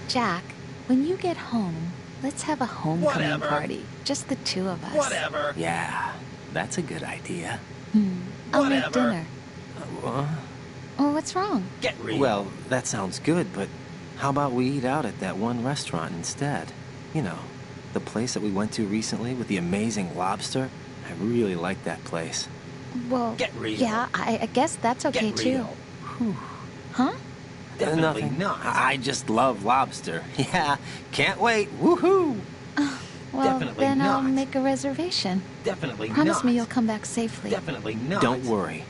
Jack, when you get home, let's have a homecoming Whatever. party. Just the two of us. Whatever. Yeah, that's a good idea. I'll make dinner. What? Oh, what's wrong? Get real. Well, that sounds good, but how about we eat out at that one restaurant instead? You know, the place that we went to recently with the amazing lobster. I really like that place. Well, Get real. yeah, I guess that's okay too. Huh? Definitely nothing. Not. I just love lobster. Yeah, can't wait. Woohoo! Well, Definitely then I'll not. make a reservation. Definitely Promise not. me you'll come back safely. Definitely not. Don't worry.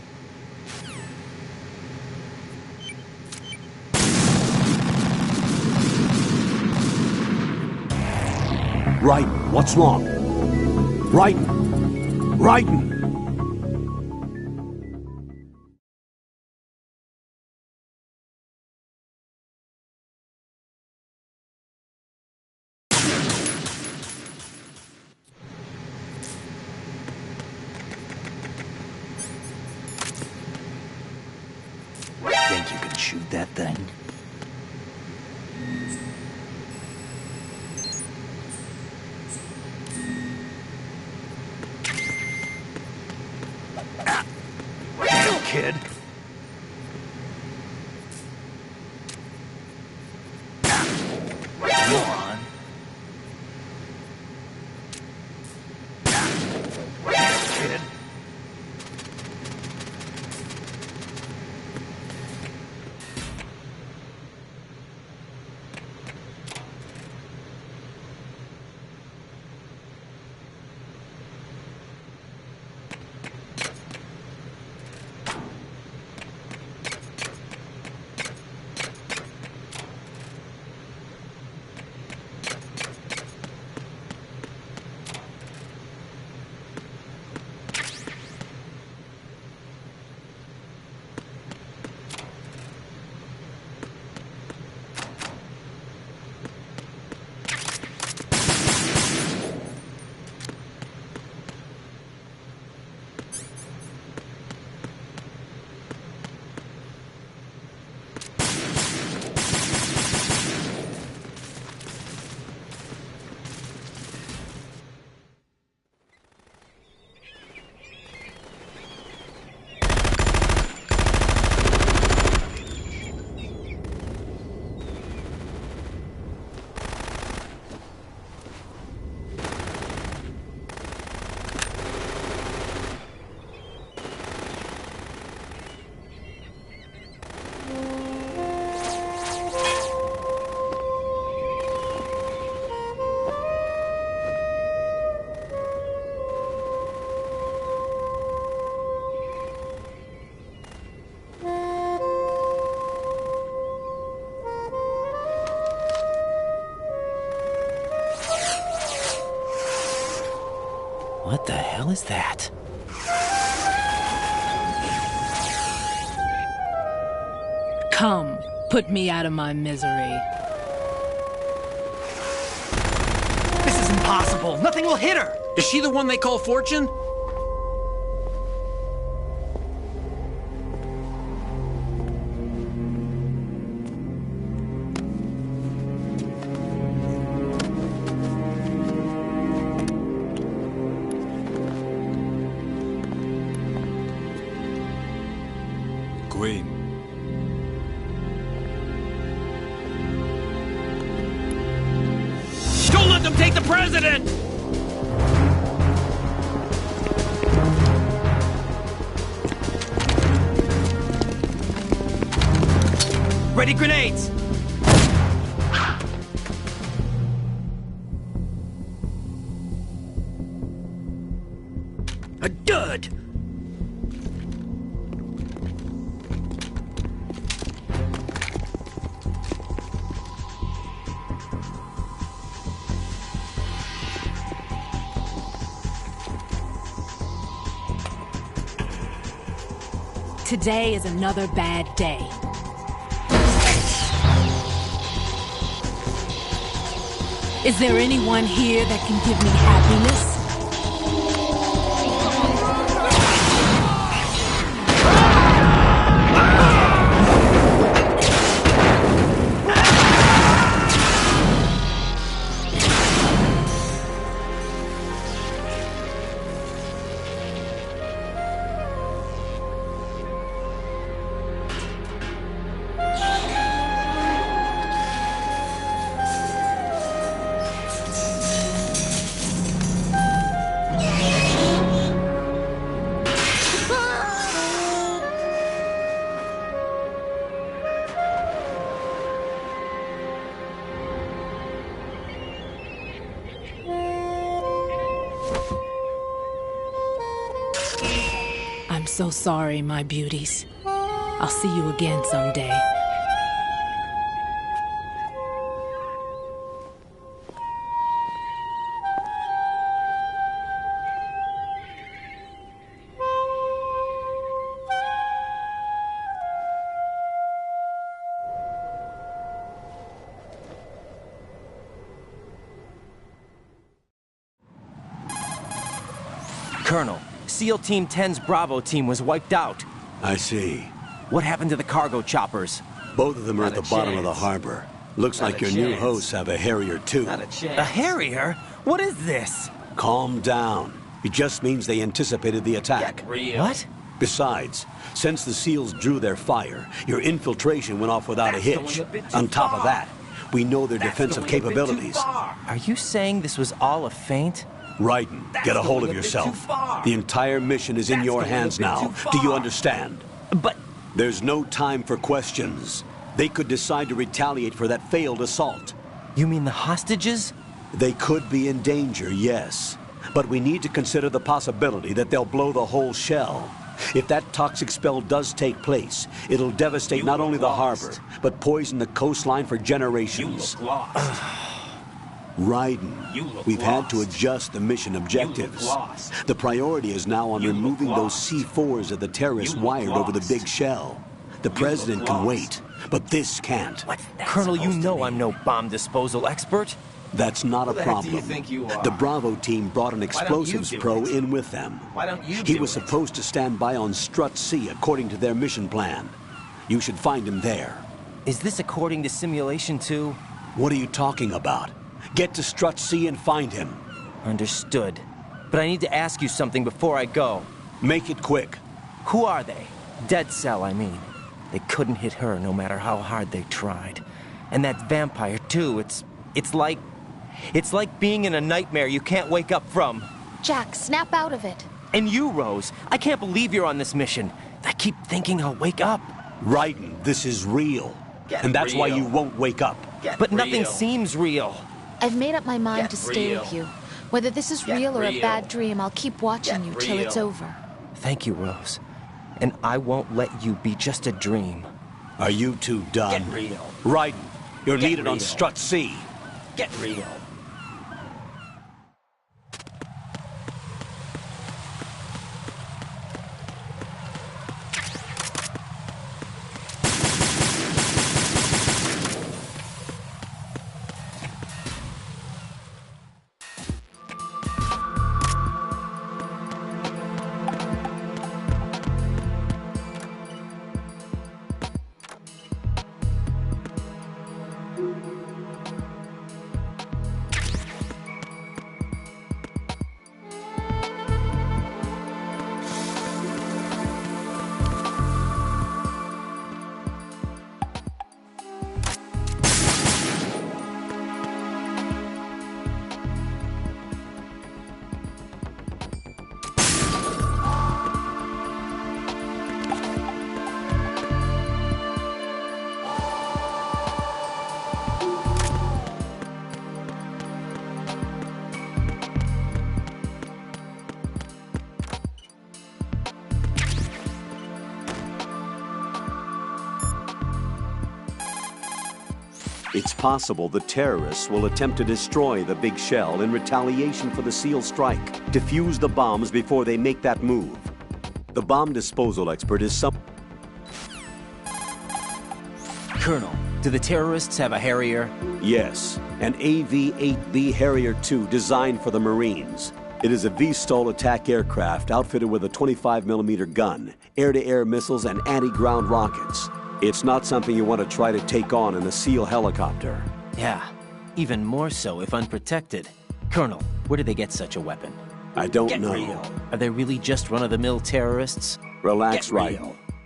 Right, what's wrong? Right, Raiden! Think you can shoot that thing? Damn, kid. Come on. Damn, kid. What the hell is that? Come, put me out of my misery. This is impossible. Nothing will hit her. Is she the one they call Fortune? Queen. Don't let them take the president! Ready grenades! A dud! Today is another bad day. Is there anyone here that can give me happiness? I'm so sorry, my beauties. I'll see you again someday. Colonel, SEAL Team 10's Bravo team was wiped out. I see. What happened to the cargo choppers? Both of them are at the bottom of the harbor. Looks like your new hosts have a Harrier too. A Harrier? What is this? Calm down. It just means they anticipated the attack. What? Besides, since the SEALs drew their fire, your infiltration went off without a hitch. On top of that, we know their defensive capabilities. Are you saying this was all a feint? Raiden, get a hold of yourself. The entire mission is in your hands now. Do you understand? But... There's no time for questions. They could decide to retaliate for that failed assault. You mean the hostages? They could be in danger, yes. But we need to consider the possibility that they'll blow the whole shell. If that toxic spell does take place, it'll devastate not only the harbor, but poison the coastline for generations. Raiden, we've had to adjust the mission objectives. The priority is now on removing those C4s that the terrorists wired over the big shell. The president can wait, but this can't. Colonel, you know I'm no bomb disposal expert. That's not a problem. The Bravo team brought an explosives pro in with them. He was supposed to stand by on Strut C according to their mission plan. You should find him there. Is this according to Simulation 2? What are you talking about? Get to Strut C and find him. Understood. But I need to ask you something before I go. Make it quick. Who are they? Dead Cell, I mean. They couldn't hit her no matter how hard they tried. And that vampire, too, it's like being in a nightmare you can't wake up from. Jack, snap out of it. And you, Rose, I can't believe you're on this mission. I keep thinking I'll wake up. Raiden, this is real. And that's why you won't wake up. But nothing seems real. I've made up my mind to stay with you. Whether this is real or a bad dream, I'll keep watching you till it's over. Thank you, Rose. And I won't let you be just a dream. Are you two done? Get real. Raiden, you're needed on Strut C. Get real. It's possible the terrorists will attempt to destroy the big shell in retaliation for the SEAL strike. Defuse the bombs before they make that move. The bomb disposal expert is some... Colonel, do the terrorists have a Harrier? Yes, an AV-8B Harrier II designed for the Marines. It is a VSTOL attack aircraft outfitted with a 25mm gun, air-to-air missiles, and anti-ground rockets. It's not something you want to try to take on in a SEAL helicopter. Yeah, even more so if unprotected. Colonel, where did they get such a weapon? I don't know. Real. Are they really just run-of-the-mill terrorists? Relax, Wright.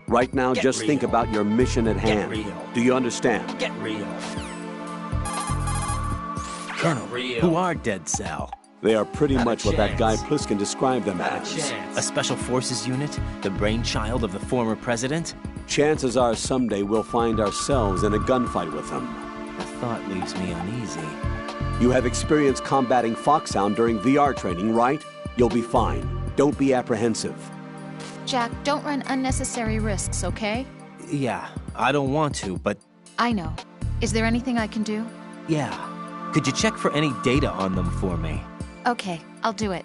Right now, just think about your mission at hand. Do you understand? Get real. Colonel, who are Dead Sal? They are pretty much what that guy Pliskin described them as. A special forces unit? The brainchild of the former president? Chances are someday we'll find ourselves in a gunfight with them. The thought leaves me uneasy. You have experience combating Foxhound during VR training, right? You'll be fine. Don't be apprehensive. Jack, don't run unnecessary risks, okay? Yeah, I don't want to, but... I know. Is there anything I can do? Yeah. Could you check for any data on them for me? Okay, I'll do it.